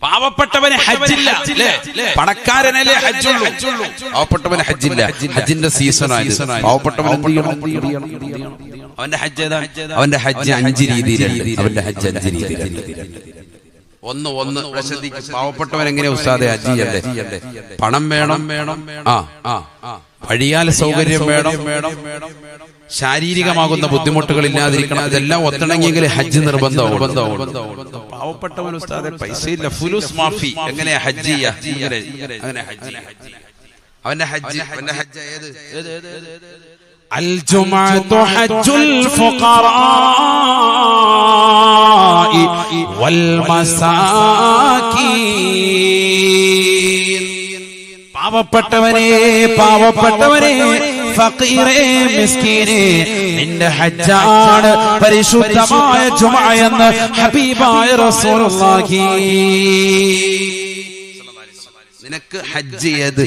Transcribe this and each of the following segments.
പാവപ്പെട്ടവന് ഹജ്ജില്ല, പണക്കാരനല്ലേ ഹജ്ജുള്ളൂ. പാവപ്പെട്ടവന് ഹജ്ജില്ല, ഹജ്ജിന്റെ സീസണായി. പാവപ്പെട്ടവൻ അവന്റെ ഹജ്ജ് ഏതാണ്? അവന്റെ ഹജ്ജ് 5 രീതിയിലുണ്ട്. അവന്റെ ഹജ്ജ് 5 രീതിയിലുണ്ട്. ഒന്ന് പാവപ്പെട്ടവൻ എങ്ങനെയാ ഉസ്താദെ ഹജ്ജ് ചെയ്യണ്ടേ? പണം വേണം, വഴിയാൽ സൗകര്യം വേണം, ശാരീരികമാകുന്ന ബുദ്ധിമുട്ടുകൾ ഇല്ലാതിരിക്കണം. ഇതെല്ലാം ഒത്തിണങ്ങിയെങ്കിൽ ഹജ്ജ് നിർബന്ധമാണ്. പാവപ്പെട്ടവൻ ഉസ്താദെ പൈസ ഇല്ല, ഫുലൂസ് മാഫി, എങ്ങനെയാ ഹജ്ജ് ചെയ്യാ? അങ്ങനെ ഹജ്ജ് അവന്റെ ഹജ്ജ് ഏത്? الجمعة حج الفقراء والمساكين. പാവപ്പെട്ടവനെ ഫഖീറേ മിസ്കീനേ, നിന്റെ ഹജ്ജാണ് പരിശുദ്ധമായ ജുമുഅ എന്ന് ഹബീബായ റസൂലുള്ളാഹി. നിനക്ക് ഹജ്ജ് ഏത്?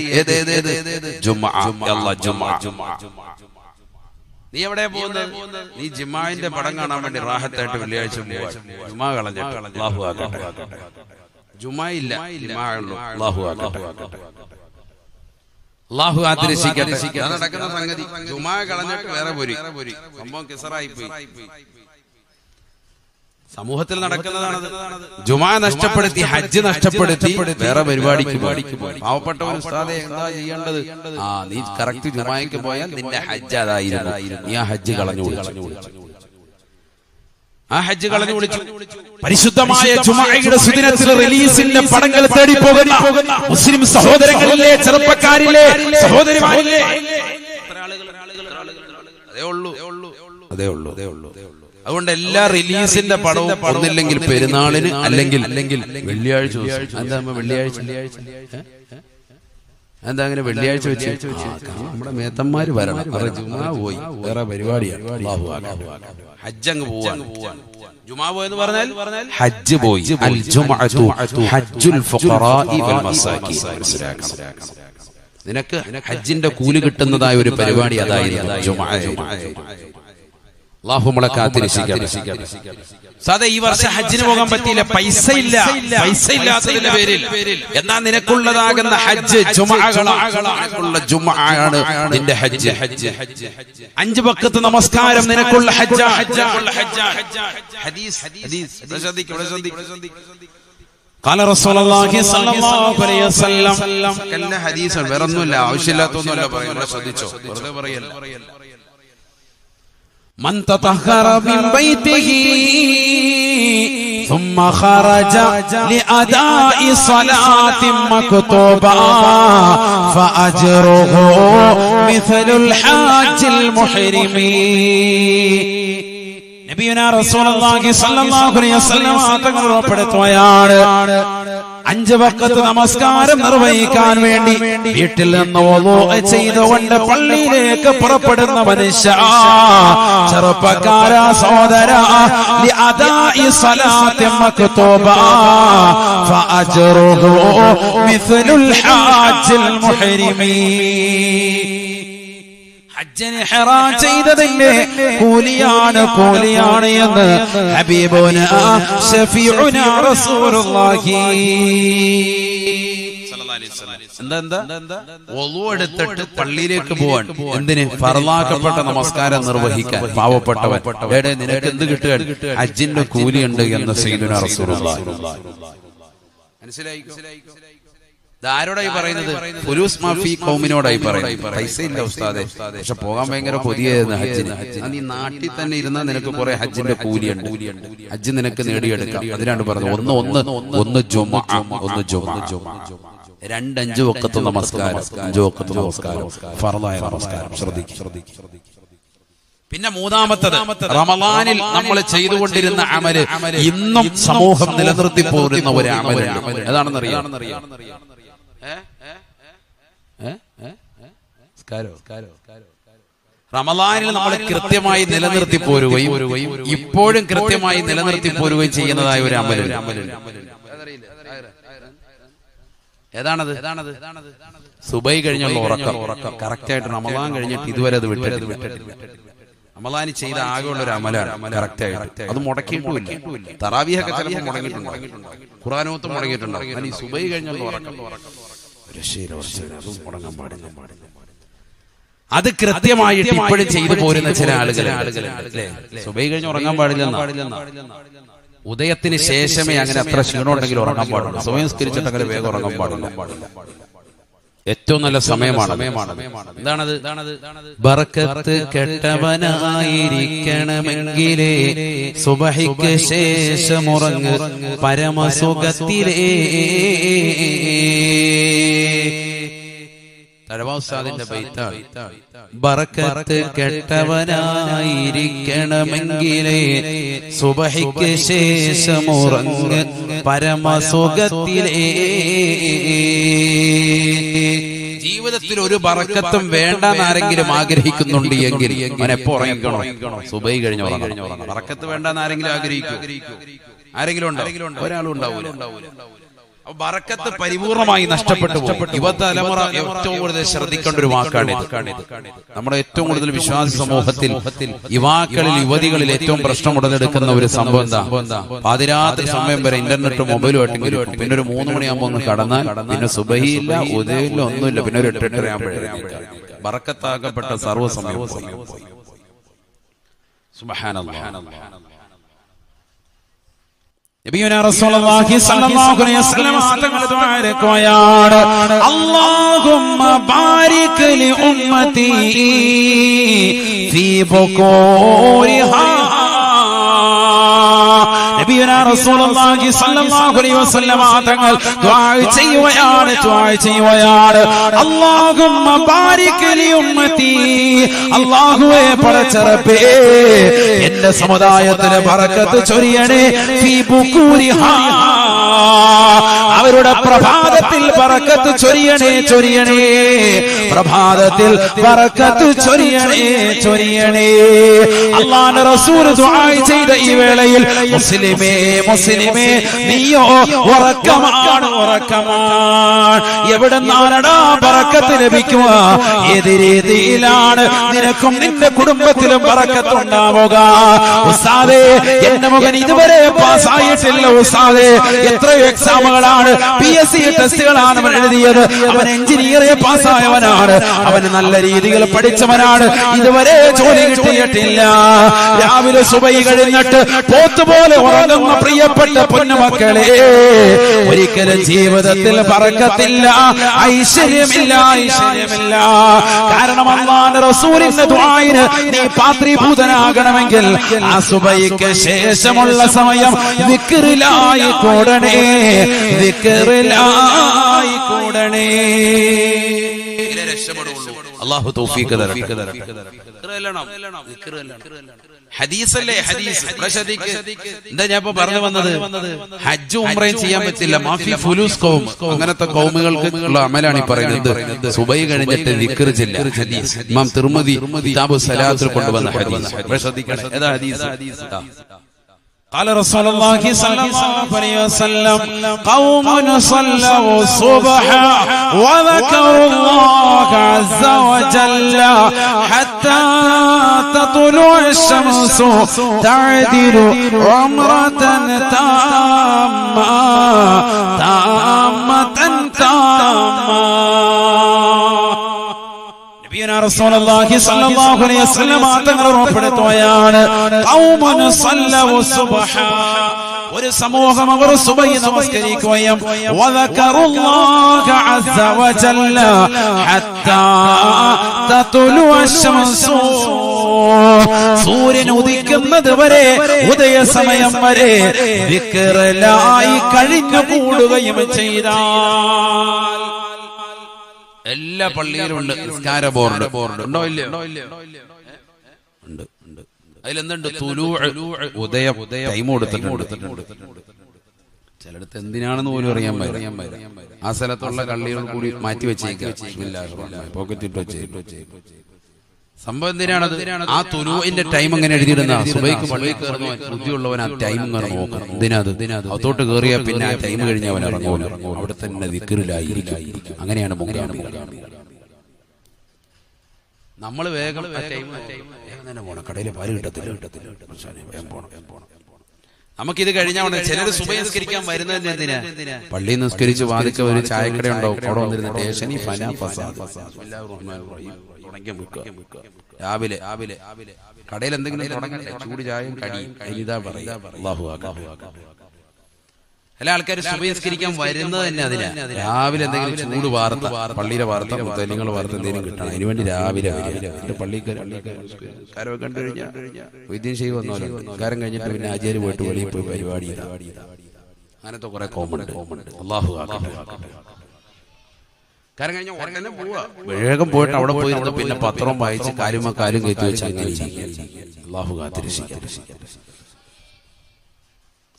ജുമുഅ. നീ എവിടെ പോകുന്നത്? നീ ജിമാഇന്റെ പടം കാണാൻ വേണ്ടി റാഹത്തായിട്ട് വെള്ളിയാഴ്ച ജുമാ കളഞ്ഞിട്ട് അല്ലാഹു ആക്കട്ടെ. ജുമാ ഇല്ല, ജുമാ ഉള്ളൂ. അല്ലാഹു ആക്കട്ടെ, അല്ലാഹു ആദരിക്കട്ടെ. നടക്കുന്ന സംഗതി ജുമാ കളഞ്ഞിട്ട് വേറെ പോരി. സംഭവം കിസറായി പോയി. സമൂഹത്തിൽ നടക്കുന്നതാണ്. ജുമാ നഷ്ടപ്പെടുത്തി, ഹജ്ജ് നഷ്ടപ്പെടുത്തി, വേറെ പരിപാടിക്ക് പോയി. പാവപ്പെട്ടവൻ ഉസ്താദേ എന്താ ചെയ്യേണ്ടത്? നീ കറക്റ്റ് ജുമായ്ക്ക് പോയാൽ നിന്റെ ഹജ്ജ് അതായിരുന്നു. നീ ആ ഹജ്ജ് കളഞ്ഞു വിളിച്ചു. പരിശുദ്ധമായ ജുമുഅയുടെ സുദിനത്തിൽ റിലീസിന്റെ പടങ്ങൾ തേടി പോകുന്ന മുസ്ലിം സഹോദരങ്ങളിലെ, ചെറുപ്പക്കാരിലെ, സഹോദരിമാരിലെ അതേ ഉള്ളൂ. അതുകൊണ്ട് എല്ലാ റിലീസിന്റെ പടവും ഒന്നില്ലെങ്കിൽ പെരുന്നാളിന്, അല്ലെങ്കിൽ വെള്ളിയാഴ്ച. എന്താ അങ്ങനെ വെള്ളിയാഴ്ച വെച്ച്? നമ്മുടെ മേത്തന്മാര് വരണം, ജുമാ പോയി, വേറെ പരിപാടിയാണ്. ഹജ്ജങ്ങ് പോവാൻ. ജുമാ പോയെന്ന് പറഞ്ഞാൽ ഹജ്ജ് പോയി. അൽ ജുമുഅതു ഹജ്ജുൽ ഫുഖറാഇ വൽ മസാകീൻ. നിനക്ക് ഹജ്ജിന്റെ കൂലി കിട്ടുന്നതായ ഒരു പരിപാടി അതായിരുന്നു ജുമുഅ. അല്ലാഹു നമ്മളെ കാത്തിരക്ഷിക്കട്ടെ. സാദാ ഈ വർഷം ഹജ്ജിന് പോകാൻ പറ്റിയില്ല, പൈസ ഇല്ലാത്തതിന്റെ പേരിൽ. എന്നാ നിനക്കുള്ളതാകുന്ന ഹജ്ജ് ജുമുഅയാണ് നിന്റെ ഹജ്ജ്. 5 വഖത്ത് നമസ്കാരം നിനക്കുള്ള ഹജ്ജ. قال رسول الله صلى الله عليه وسلم. കല്ല ഹദീസ് വേറൊന്നുമില്ല, ആവശ്യമില്ലാത്തൊന്നുമല്ല പറയുന്നത്. ശ്രദ്ധിച്ചോ, വെറുതെ പറയല്ല. من تطهر من بيته ثم خرج لأداء صلاة مكتوبة فأجره مثل الحاج المحرم. നബിയുനാ റസൂലുള്ളാഹി സ്വല്ലല്ലാഹു അലൈഹി വസല്ലം തങ്ങൾ ഉറപ്പെടുത്തുകയാണ്, 5 വഖത്ത് നമസ്കാരം നിർവഹിക്കാൻ വേണ്ടി വീട്ടിൽ നിന്ന് വുളൂ ചെയ്തുകൊണ്ട് പള്ളിയിലേക്ക് പുറപ്പെടുന്ന മനുഷ്യ, ചെറുപ്പക്കാരാ സഹോദരാ, ലിഅദാഇ സ്വലാത്തി മക്തൂബ ഫഅജ്റുഹു മിസ്ലുൽ ഹാജിൽ മുഹ്രിമി. ഹജ്ജിന് ഇഹ്റാം ചെയ്തതിന്റെ കൂലിയാണ് എന്ന് ഹബീബുനാ ശഫീഉനാ റസൂലുള്ളാഹി സ്വല്ലല്ലാഹു അലൈഹി വസല്ലം. എന്താ വുളൂ എടുത്തിട്ട് പള്ളിയിലേക്ക് പോവാൻ. എന്തിന്? ഫർളാക്കപ്പെട്ട നമസ്കാരം നിർവഹിക്കാൻ. പാവപ്പെട്ടവൻ നിനക്ക് എന്ത് കിട്ടുക? ഹജ്ജിന്റെ കൂലിയുണ്ട് എന്ന് സയ്യിദുനാ റസൂലുള്ളാഹി. മനസ്സിലായി? ആരോടായി പറയുന്നത്? ഫുലൂസ് മാഫി ഖൗമിനോടായി പറയുന്നത്. പൈസ ഇല്ല ഉസ്താദെ, പക്ഷെ പോകാൻ ഭയങ്കര കൊതിയായിരുന്നു ഹജ്ജിന്. നീ നാട്ടിൽ തന്നെ ഇരുന്നാൽ നിനക്ക് കുറെ ഹജ്ജിന്റെ കൂലിയുണ്ട്, ഹജ്ജ് നിനക്ക് നേടിയെടുക്കാം. അതിനാണ് പറഞ്ഞത് ഒന്ന് ജുമുഅ, 2 5 വഖത്ത് നമസ്കാരം, 5 വഖത്ത് നമസ്കാരം, ഫർളായ നമസ്കാരം. ശ്രദ്ധിക്കുക. പിന്നെ മൂന്നാമത്തത്, റമളാനിൽ നമ്മൾ ചെയ്തുകൊണ്ടിരുന്ന അമല് ഇന്നും സമൂഹം നിലനിർത്തി പോരുന്ന ഒരു അമലുണ്ട്. ഏതാണെന്നറിയാം? റമളാനിൽ നമ്മൾ കൃത്യമായി നിലനിർത്തി പോരുകയും ഇപ്പോഴും കൃത്യമായി നിലനിർത്തി പോരുകയും ചെയ്യുന്നതായ ഒരു അമലുണ്ട്. ഏതാണത്? സുബൈ കഴിഞ്ഞുള്ള ഉറക്കം. കറക്റ്റായിട്ട് റമളാൻ കഴിഞ്ഞിട്ട് ഇതുവരെ അത് വിട്ടിട്ടില്ല. റമളാനി ചെയ്ത ആകെയുള്ള ഒരു അമലാണ് കറക്റ്റ് ആയിട്ട്. അത് മുടക്കിയിട്ടുമില്ല. തറാവീഹൊക്കെ ചിലപ്പോൾ മുടങ്ങിയിട്ടുണ്ട്, ഖുർആനോത്തും മുടങ്ങിയിട്ടുണ്ടാവും. എന്നാൽ ഈ സുബഹി കഴിഞ്ഞുള്ള ഉറക്കം അതും മുടങ്ങാൻ പാടില്ല. അത് കൃത്യമായിട്ട് ഇപ്പോഴും ചെയ്തു പോരുന്ന ചില ആളുകൾ സുബഹി കഴിഞ്ഞ് ഉറങ്ങാൻ പാടില്ലെന്ന. ഉദയത്തിന് ശേഷമേ അങ്ങനെ അത്ര ക്ഷീണമുണ്ടെങ്കിൽ ഉറങ്ങാൻ പാടില്ല. സുബഹി നിസ്കരിച്ചിട്ട് അങ്ങനെ വേഗം ഉറങ്ങാൻ പാടില്ല. ഏറ്റവും നല്ല സമയമാണ്. എന്താണത്? ബർക്കത്ത് കെട്ടവനായിരിക്കണമെങ്കിലേ സുബഹിക്ക് ശേഷം ഉറങ്ങ് പരമസുഖത്തിലേ. തഴവാസാദിന്റെ ബൈത്താണ്. ബർക്കത്ത് കെട്ടവനായിരിക്കണമെങ്കിലേ സുബഹിക്ക് ശേഷം ഉറങ്ങ് പരമസുഖത്തിലേ. ജീവിതത്തിൽ ഒരു ബറക്കത്തും വേണ്ടെന്ന് ആരെങ്കിലും ആഗ്രഹിക്കുന്നുണ്ട് എങ്കിൽ അവൻ എപ്പോ ഉറങ്ങിക്കണോ? സുബഹി കഴിഞ്ഞ് ഉറങ്ങണം. ബറക്കത്ത് വേണ്ടെന്ന് ആരെങ്കിലും ആഗ്രഹിക്കും? ആരെങ്കിലും ഉണ്ടോ? ഒരാളും ഉണ്ടാവൂല. ബറക്കത്ത് പരിപൂർണമായി നഷ്ടപ്പെട്ടു പോകും. യുവതലമുറ ഏറ്റവും കൂടുതൽ ശ്രദ്ധിക്കേണ്ട ഒരു വാക്കാണിത്. നമ്മുടെ ഏറ്റവും കൂടുതൽ വിശ്വാസ സമൂഹത്തിൽ യുവാക്കളിൽ യുവതികളിൽ ഏറ്റവും പ്രശ്നം ഉടലെടുക്കുന്ന ഒരു സംഭവം എന്താ? പാതിരാത്രി സമയം വരെ ഇന്റർനെറ്റ് മൊബൈലുമായിട്ട് പിന്നെ ഒരു 3 മണിയാകുമ്പോൾ ഒന്ന് കടന്നാൽ പിന്നെ സുബഹിയില്ല, ഉദയമില്ല, ഒന്നുമില്ല. പിന്നെ ഒരു 8-8:30 ആകുമ്പോഴേ ബറക്കത്താക്കപ്പെട്ട സർവ്വസമയം പോയി. സുബ്ഹാനല്ലാഹ്. നബിയുനാ റസൂലുള്ളാഹി സ്വല്ലല്ലാഹു അലൈഹി വസല്ലം തങ്ങൾ ദുആ ഇറക്കുകയാണ്. അല്ലാഹുമ്മ ബാരിക് ലി ഉമ്മതി ഫീ ബുകൂരിഹാ. നബിയുനാ റസൂലുള്ളാഹി സ്വല്ലല്ലാഹു അലൈഹി വസല്ലം തങ്ങൾ ദുആ ചെയ്യുകയാണ്. അല്ലാഹുമ്മ ബാരിക് ലി ഉമ്മതി. അല്ലാഹുവേ പടച്ചറബേ എന്റെ സമുദായത്തിന് ബറക്കത്ത് ചൊരിയണേ. ഫീ ബുകൂരിഹാ. അവരുടെ പ്രഭാതത്തിൽ ബറക്കത്ത് ചൊരിയണേ. പ്രഭാതത്തിൽ ബറക്കത്ത് ചൊരിയണേ. അല്ലാഹുവിന്റെ റസൂൽ ദുആ ചെയ്ത ഈ വേളയിൽ മുസ്ലിമേ നീയോ ഉറക്കമാണ്. എവിടെ നിന്നാണടാ ബറക്കത്ത് ലഭിക്കുക? ഏത് രീതിയിലാണ് നിനക്കും നിന്റെ കുടുംബത്തിലും ബറക്കത്ത് ഉണ്ടാവുക? ഉസ്താദേ എന്റെ മകൻ ഇതുവരെ പാസ്സായിട്ടില്ല. ഉസ്താദേ എത്രയോ എക്സാമുകളാണ്, PSC ടെസ്റ്റുകളാണ് അവൻ എഴുതിയത്. അവൻ എഞ്ചിനീയറിംഗ് പാസ്സായവനാണ്, അവന് നല്ല രീതിയിൽ പഠിച്ചവനാണ്, ഇതുവരെ ജോലി കിട്ടിയിട്ടില്ല. രാവിലെ സുബഹി കഴിഞ്ഞിട്ട് പോത്തുപോലെ ഉറങ്ങുന്ന പ്രിയപ്പെട്ട പൊന്നുമക്കളെ, ഒരിക്കലും ജീവിതത്തിൽ ബറക്കത്തില്ല, ഐശ്വര്യമില്ല. കാരണം അല്ലാഹുവിന്റെ റസൂലിന്റെ ദുആയിന് നീ പാത്രീഭൂതനാകണമെങ്കിൽ ആ സുബഹിക്ക് ശേഷമുള്ള സമയം ദിക്റിലായി കൂടണേ. അല്ലാഹു തൗഫീഖ് തരട്ടെ. ഹദീസല്ലേ ഹദീസ്. എന്താ ഞാൻ ഇപ്പൊ പറഞ്ഞു വന്നത്? ഹജ്ജ് ഉംറയും ചെയ്യാൻ പറ്റില്ല. മാഫി ഫുലൂസ് ഖൗം, അങ്ങനത്തെ ഖൗമുകൾക്ക് ഉള്ള അമലാണ് ഈ പറയുന്നത്. സുബഹി കഴിഞ്ഞിട്ട് ദിക്ർ ചെല്ല. ഹദീസ് ഇമാം തിർമിദി കിതാബു സലാത്തിൽ കൊണ്ടുവന്ന ഹദീസ്. ശ്രദ്ധിക്കണം, ഏതാ ഹദീസ്? قال رسول الله صلى الله عليه وسلم قوم صلوا الصبح وذكروا الله عز وجل حتى تطلع الشمس تعدل عمرة تامة റസൂലുള്ളാഹി സ്വല്ലല്ലാഹു അലൈഹി വസല്ലം തങ്ങൾ ഉറപ്പെടുത്തുകയാണ്. ഖൗമുൻ സല്ലവു സുബ്ഹ, ഒരു സമൂഹം അവർ സുബഹി നമസ്കരിക്കുകയും വദകറുല്ലാഹ അസ്സ വജല്ല ഹത്താ തതുലു അശ്ശംസു, സൂര്യൻ ഉദിക്കുന്നത് വരെ, ഉദയസമയം വരെ ദിക്റിലായി കഴിഞ്ഞു കൂടുകയും ചെയ്താൽ. എല്ലാ പള്ളിയിലും ഉണ്ട് നിസ്കാര ബോർഡ്. ഉണ്ടോ? ഇല്ലയോ? ഉണ്ട്. അതിലെന്തുണ്ട്? ഉദയം ടൈം കൊടുത്തിട്ടുണ്ട്. ചിലടത്ത് എന്തിനാണെന്ന് പോലും അറിയാൻ പറ്റും. ആ സ്ഥലത്തുള്ള കള്ളികൾ കൂടി മാറ്റി വെച്ചേക്കാം, പോക്കറ്റിട്ട് വെച്ചേ. സംഭവം എന്തിനാണത്? ആ തുലൂഇന്റെ ടൈം അങ്ങനെ എഴുതിയിടുന്ന സുബൈക്ക് പള്ളിയിൽ കയറുന്ന ബുദ്ധിയുള്ളവൻ ആ ടൈം ഇങ്ങനെ നോക്കണം. എന്തിനാത്? അതോട്ട് കയറിയാൽ പിന്നെ ആ ടൈം കഴിഞ്ഞ് അവൻ ഇറങ്ങൂല, അവിടെ തന്നെ ദിക്റിലായിരിക്കും. അങ്ങനെയാണ് മുഖ്യം. നമ്മൾ വേഗം തന്നെ പോണം, കടയിൽ പാല് കിട്ടത്തില്ല. നമുക്കിത് കഴിഞ്ഞാൽ ചിലർ സുബഹി നിസ്കരിക്കാൻ വരുന്നത് എന്തിനാ? പള്ളി നിസ്കരിച്ച് വാദിക്ക ഒരു ചായക്കട ഉണ്ടാവും, അവിടെ വന്നിരുന്ന ദേശനി രാവിലെ കടയിൽ എന്തെങ്കിലും തുടങ്ങട്ടെ, ചൂട് ചായയും കടിയും ഇതാ പറയാ. അല്ലാഹു അക്ബർ. എല്ലാ ആൾക്കാരും സുബഹി നിസ്കരിക്കാൻ വരുന്നത് തന്നെ അതിനാ. രാവിലെ എന്തെങ്കിലും ചൂട് വാർത്ത, പള്ളിയിലെ വാർത്ത, മുത്തലിങ്ങൾ വാർത്ത എന്തെങ്കിലും കിട്ടണം, അതിനുവേണ്ടി രാവിലെ വരിക. പള്ളിക്കാരൊക്കെ കണ്ടു കഴിഞ്ഞാൽ വൈദ്യം ചെയ്ത് വന്നോലോ, കാരം കഴിഞ്ഞിട്ട് പിന്നെ ആചാര്യ പോയിട്ട് വെളിയിൽ പോയി പരിപാടി അങ്ങനത്തെ കുറെ കോമണ്ട്. അല്ലാഹു അക്ബർ. കാരം കഴിഞ്ഞ ഉടനെ പോവാ, വേഗം പോയിട്ട് അവിടെ പോയിരുന്നു പിന്നെ പത്രം വായിച്ച് കാലും കയറ്റി വെച്ച് അങ്ങനെ അല്ലാഹു കാത്തിരക്ഷിക്കട്ടെ.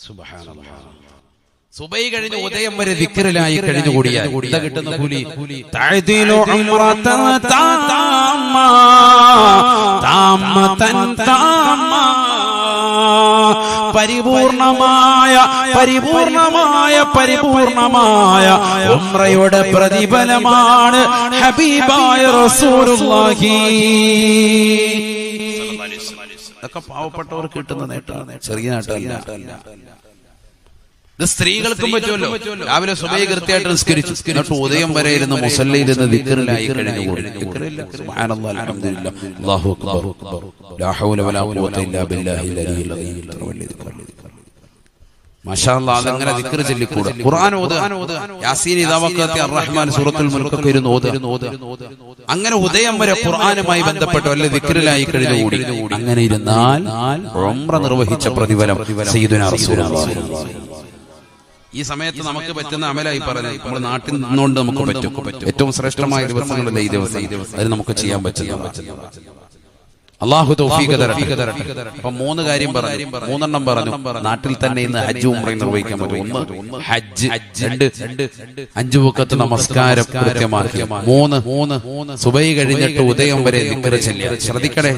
സുബ്ഹാനല്ലാഹ്. സുബഹി കഴിഞ്ഞ് ഉദയം വരെ ദിക്റിലായി കഴിഞ്ഞുകൂടിയാൽ എന്താ കിട്ടുന്ന കൂലി? തഅദീലു ഉംറതൻ താമ്മ താമ്മതൻ താമ്മ. പരിപൂർണമായ ഉംറയുടെ പ്രതിഫലമാണ് ഹബീബായ റസൂലുള്ളാഹി. ഇതൊക്കെ പാവപ്പെട്ടവർ കിട്ടുന്ന നേട്ടമാണ്, ചെറിയ നേട്ടമല്ല. ഇത് സ്ത്രീകൾക്കും പറ്റുമല്ലോ. രാവിലെ സുബഹി കൃത്യമായിട്ട് നിസ്കരിച്ചു, എന്നിട്ട് ഉദയം വരെ ഇരുന്ന് മുസല്ലയിൽ നിന്ന് ദിക്റിലായി കഴിഞ്ഞുകൂടി. സുബ്ഹാനല്ലാഹ്, അൽഹംദുലില്ലാഹ്, അല്ലാഹു അക്ബർ, ലാ ഹൗല വലാ ഖുവത ഇല്ലാ ബില്ലാഹിൽ അലിയിൽ അദീം. മാഷാ അല്ലാഹ്, അതങ്ങനെ ദിക്ർ ചൊല്ലിക്കൂടെ. ഖുർആൻ ഓതുക, യാസീൻ, ഇദാ വഖഅത്തി അർറഹ്മാൻ, സൂറത്തുൽ മുൽക്ക് ഒക്കെ ഇരുന്ന് ഓതുക. അങ്ങനെ ഉദയം വരെ ഖുർആനുമായി ബന്ധപ്പെട്ട് വല്ല ദിക്റിലായി കഴിഞ്ഞുകൂടി. അങ്ങനെ ഇരുന്നാൽ ഉംറ നിർവഹിച്ച പ്രതിഫലം സയ്യിദുനാ റസൂലുള്ളാഹി. ഈ സമയത്ത് നമുക്ക് പറ്റുന്ന അമലായി പറഞ്ഞത് നമ്മൾ നാട്ടിൽ നിന്നുകൊണ്ട് നമുക്ക് പറ്റും. ഏറ്റവും ശ്രേഷ്ഠമായ ദിവസങ്ങളല്ലേ ഈ ദിവസം, അത് നമുക്ക് ചെയ്യാൻ പറ്റുന്ന. അല്ലാഹു തൗഫീഖ് തരട്ടെ. അപ്പൊ 3 കാര്യം പറഞ്ഞു, 3 പറഞ്ഞു. നാട്ടിൽ തന്നെ ഇന്ന് ഹജ്ജ് ഉംറയും നിർവഹിക്കാൻ പറ്റും. 1 ഹജ്ജ്, 2 5 വഖത്ത് നമസ്കാരം കൃത്യമാക്കി, 3 സുബഹി കഴിഞ്ഞിട്ട് ഉദയം വരെ ദിക്ർ ചൊല്ലുക. ശ്രദ്ധിക്കണേ.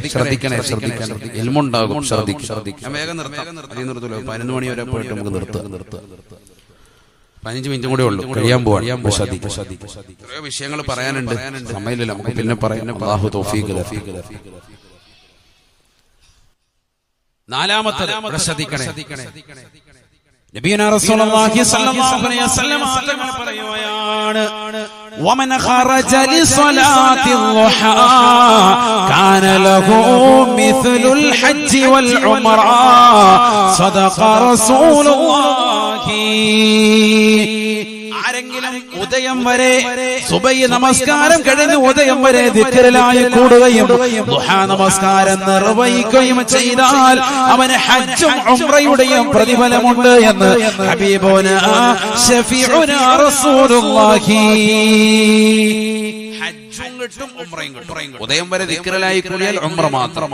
ഇൽമുണ്ടാകും, ശ്രദ്ധിക്കുക. ഞാൻ വേഗം നിർത്താം, 11 മണി വരെ പോയിട്ട് നമുക്ക് നിർത്താം. 15 മിനിറ്റും കൂടെ ഉള്ളൂ, കഴിയാൻ പോവാൻ. എത്രയോ വിഷയങ്ങൾ പറയാനുണ്ട്, സമയമില്ല, നമുക്ക് പിന്നെ പറയാൻ. അല്ലാഹു തൗഫീഖ് തരട്ടെ. 4-മത്തത് ശ്രദ്ധിക്കണേ. നബിയുനാ റസൂലുള്ളാഹി സ്വല്ലല്ലാഹു അലൈഹി വസല്ലം തങ്ങൾ പറയുകയാണ്, വമൻ ഖറജ ലിസ്വലാത്തിൽ ളുഹാ കാന ലഹു മിസ്ലുൽ ഹജ്ജി വൽ ഉംറ സദഖ റസൂലുള്ളാഹി. ആരെങ്കിലും ഉദയം വരെ സുബഹി നമസ്കാരം കഴിഞ്ഞ് ഉദയം വരെ ദിക്റിലായി കൂടുകയും ദുഹാ നമസ്കാരം നിർവഹിക്കുകയും ചെയ്താൽ അവന് ഹജ്ജും ഉംറയുടെയും പ്രതിഫലമുണ്ട് എന്ന് ഹബീബുനാ ശഫീഉനാ റസൂലുള്ളാഹി. ഹജ്ജും കിട്ടും, ഉംറയും കിട്ടും. ഉദയം വരെ ദിക്റിലായി കൂടിയാൽ ഉംറ മാത്രം.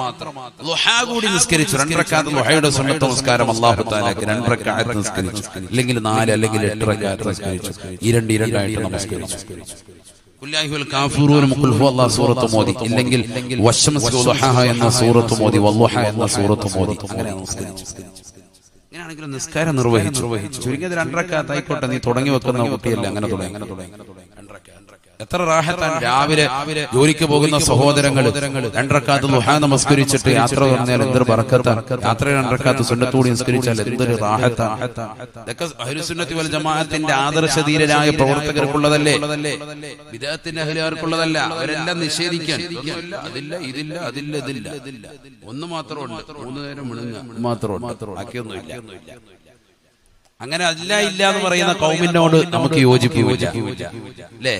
ളുഹാ കൂടി നിസ്കരിച്ചു, 2 റക്അത്ത് ളുഹയുടെ സുന്നത്ത് നമസ്കാരം അല്ലാഹു തആലക്ക് 2 റക്അത്ത് നിസ്കരിച്ചു, അല്ലെങ്കിൽ 4 അല്ലെങ്കിൽ 8 റക്അത്ത് നിസ്കരിച്ചു, 2 ആയിട്ട് നമസ്കരിച്ചു. ഖുല്ലാഹിൽ കാഫിറൂൻ ഖുൽ ഹുവല്ലാഹു സൂറത്ത് മോദി, ഇല്ലെങ്കിൽ വശംസി വളുഹാ എന്ന സൂറത്ത് മോദി, വളുഹാ എന്ന സൂറത്ത് മോദി. അങ്ങനെ നമസ്കരിച്ചു. ഇങ്ങനെയാണെങ്കിലും നിസ്കാരം നിർവഹിച്ചു. ചുരുങ്ങിയത് 2 റക്അത്ത് ആയിക്കോട്ടെ, നീ തുടങ്ങി വെക്കുന്ന കുട്ടിയല്ല, അങ്ങനെ തുടങ്ങി. എത്ര റാഹത്താണ്. രാവിലെ ജോലിക്ക് പോകുന്ന സഹോദരങ്ങൾ 2 റക്അത്ത് ളുഹാ നമസ്കരിച്ചിട്ട് യാത്ര പറഞ്ഞാൽ എന്തൊരു ബറക്കത്താണ്. യാത്ര 2 റക്അത്ത് സുന്നത്തോടെ നിസ്കരിച്ചാൽ എന്തൊരു റാഹത്താണ്. ഇതൊക്കെ അഹ്ലുസ് സുന്നത്തി വൽ ജമാഅത്തിന്റെ ആദർശധീരരായ പ്രവർത്തകർക്കുള്ളതല്ലേ, ബിദ്അത്തിന്റെ അഹ്ലുകാർക്കുള്ളതല്ല. അവരെല്ലാം നിഷേധിക്കാൻ അതില്ല. ഒന്ന് മാത്രമുണ്ട്, 3 നേരം മുണുങ്ങ മാത്രമുണ്ട്, ബാക്കിയൊന്നുമില്ല. അങ്ങനെ ഇല്ല എന്ന് പറയുന്ന കൗമിനോട് നമുക്ക് യോജിപ്പില്ല, അല്ലേ?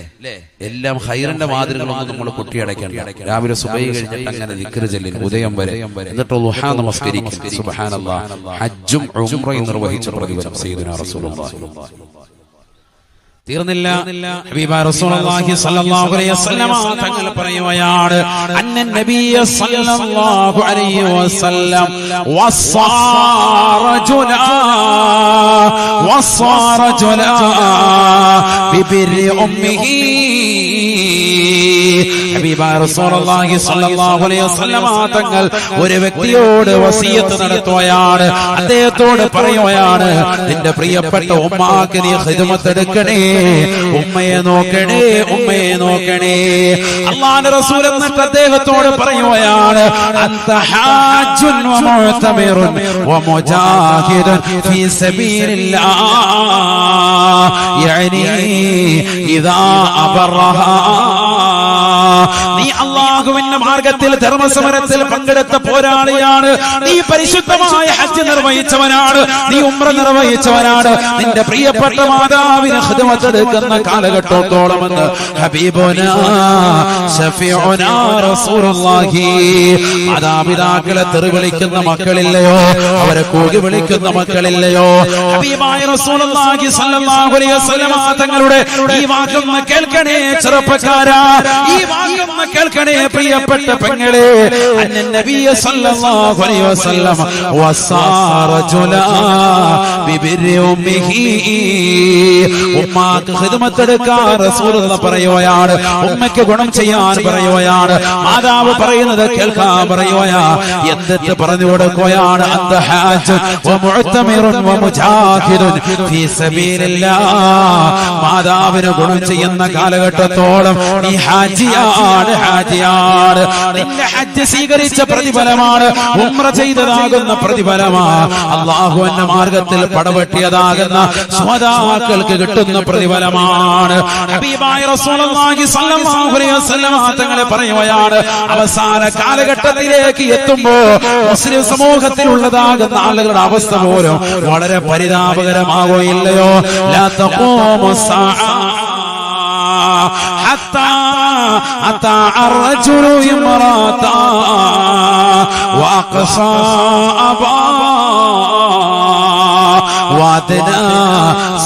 എല്ലാം ഖൈറിന്റെ മാതൃകളൊന്നും നമ്മൾ കൊട്ടിയടയ്ക്കണ്ട. രാവിലെ സുബഹി കഴിഞ്ഞിട്ട് അങ്ങനെ ദിക്ർ ചൊല്ലുക ഉദയം വരെ, എന്നിട്ട് ളുഹാ നമസ്കരിക്കും. സുബ്ഹാനല്ലാഹ്, ഹജ്ജും ഉംറയും നിർവഹിച്ച പ്രതിഫലം സയ്യിദുനാ റസൂലുള്ളാഹി. തീർന്നില്ല. ഹബീബായ റസൂലുള്ളാഹി സ്വല്ലല്ലാഹു അലൈഹി വസല്ലം തങ്ങൾ പറയുകയാണ്, അന്നൻ നബിയ സ്വല്ലല്ലാഹു അലൈഹി വസല്ലം വസ്സാറജുലാ وصار رجلا ببر أمه. ഹബീബായ റസൂലുള്ളാഹി സ്വല്ലല്ലാഹു അലൈഹി വസല്ലം തങ്ങൾ ഒരു വ്യക്തിയോട് വസിയത്ത് നടത്തുകയാണ്. അദ്ദേഹത്തോട് പറയുകയാണ്, നിന്റെ പ്രിയപ്പെട്ട ഉമ്മാക്ക് നീ ഖിദ്മത്ത് എടുക്കണേ, ഉമ്മയെ നോക്കണേ, ഉമ്മയെ നോക്കണേ. അല്ലാഹുവിന്റെ റസൂൽ എന്നിട്ട് അദ്ദേഹത്തോട് പറയുകയാണ്, അൻത ഹാജുൻ വ മുഅ്തമിറുൻ വ മുജാഹിദുൻ ഫീ സബീലില്ലാഹ് യഅനി ഇദാ അബറഹാ. നീ അല്ലാഹുവിന്റെ മാർഗത്തിൽ ധർമ്മസമരത്തിൽ പങ്കെടുത്ത പോരാളിയാണ്, നീ പരിശുദ്ധമായ ഹജ്ജ് നിർവഹിച്ചവനാണ്, നീ ഉംറ നിർവഹിച്ചവനാണ്. നിന്റെ പ്രിയപ്പെട്ട മാതാവിനെ ഖിദ്മത്ത് എടുക്കുന്ന കാലഘട്ടത്തോളം എന്ന് ഹബീബുനാ ശഫീഉനാ റസൂലുള്ളാഹി. മാതാപിതാക്കളെ തെറി വിളിക്കുന്ന മക്കളില്ലയോ, അവരെ കൂകി വിളിക്കുന്ന മക്കളില്ലയോ? ഹബീബായ റസൂലുള്ളാഹി സ്വല്ലല്ലാഹു അലൈഹി വസല്ലം തങ്ങളുടെ ഈ വാക്കൊന്ന് കേൾക്കണേ ചെറുപ്പക്കാരാ, ഈ വാക്കൊന്ന് കേൾക്കണേ പ്രിയപ്പെട്ട പെങ്ങളെ. അന്നൻ നബിയ സല്ലല്ലാഹു അലൈഹി വസല്ലം വസാറ ജുലാ ബിബിരി ഉമ്മിഹി. ഉമ്മാക്ക് ഖിദ്മത്ത് എടുക്കാൻ റസൂലുള്ളാഹി പറയുകയാണ്, ഉമ്മയ്ക്ക് ഗുണം ചെയ്യാൻ പറയുകയാണ്, മാതാവ് പറയുന്നത് കേൾക്കാൻ പറയുകയാ. എന്നിട്ട് പറഞ്ഞു കൊടുക്കുകയാണ്, അന്ത ഹാജ് വ മുഅ്തമിറുൻ വ മുജാഹിദുൻ ഫീ സബീലില്ലാഹ്. മാതാവിന് ഗുണം ചെയ്യുന്ന കാലഘട്ടത്തോളം നീ ഹാജിയാണ്, ഹാജിയാണ്. നിന്റെ ഹജ്ജ് സ്വീകരിച്ച പ്രതിഫലമാണ്, ഉംറ ചെയ്തതാകുന്ന പ്രതിഫലമാണ്, അല്ലാഹുവിന്റെ മാർഗത്തിൽ പടവെട്ടിയതാകുന്ന സ്വഹാബാക്കൾക്ക് കിട്ടുന്ന പ്രതിഫലമാണ്. ഹബീബായ റസൂലുള്ളാഹി സ്വല്ലല്ലാഹു അലൈഹി വസല്ലം തങ്ങളെ പറയുകയാണ്, അവസാന കാലഘട്ടത്തിലേക്ക് എത്തുമ്പോൾ മുസ്ലിം സമൂഹത്തിലുള്ളതാകുന്ന ആളുകളുടെ അവസ്ഥ പോലും വളരെ പരിതാപകരമാവുകയില്ലയോ? ലാ തഖൂമു സ്സാഅ حتى أتى الرجل امرأة وأقصى أبا وأدنى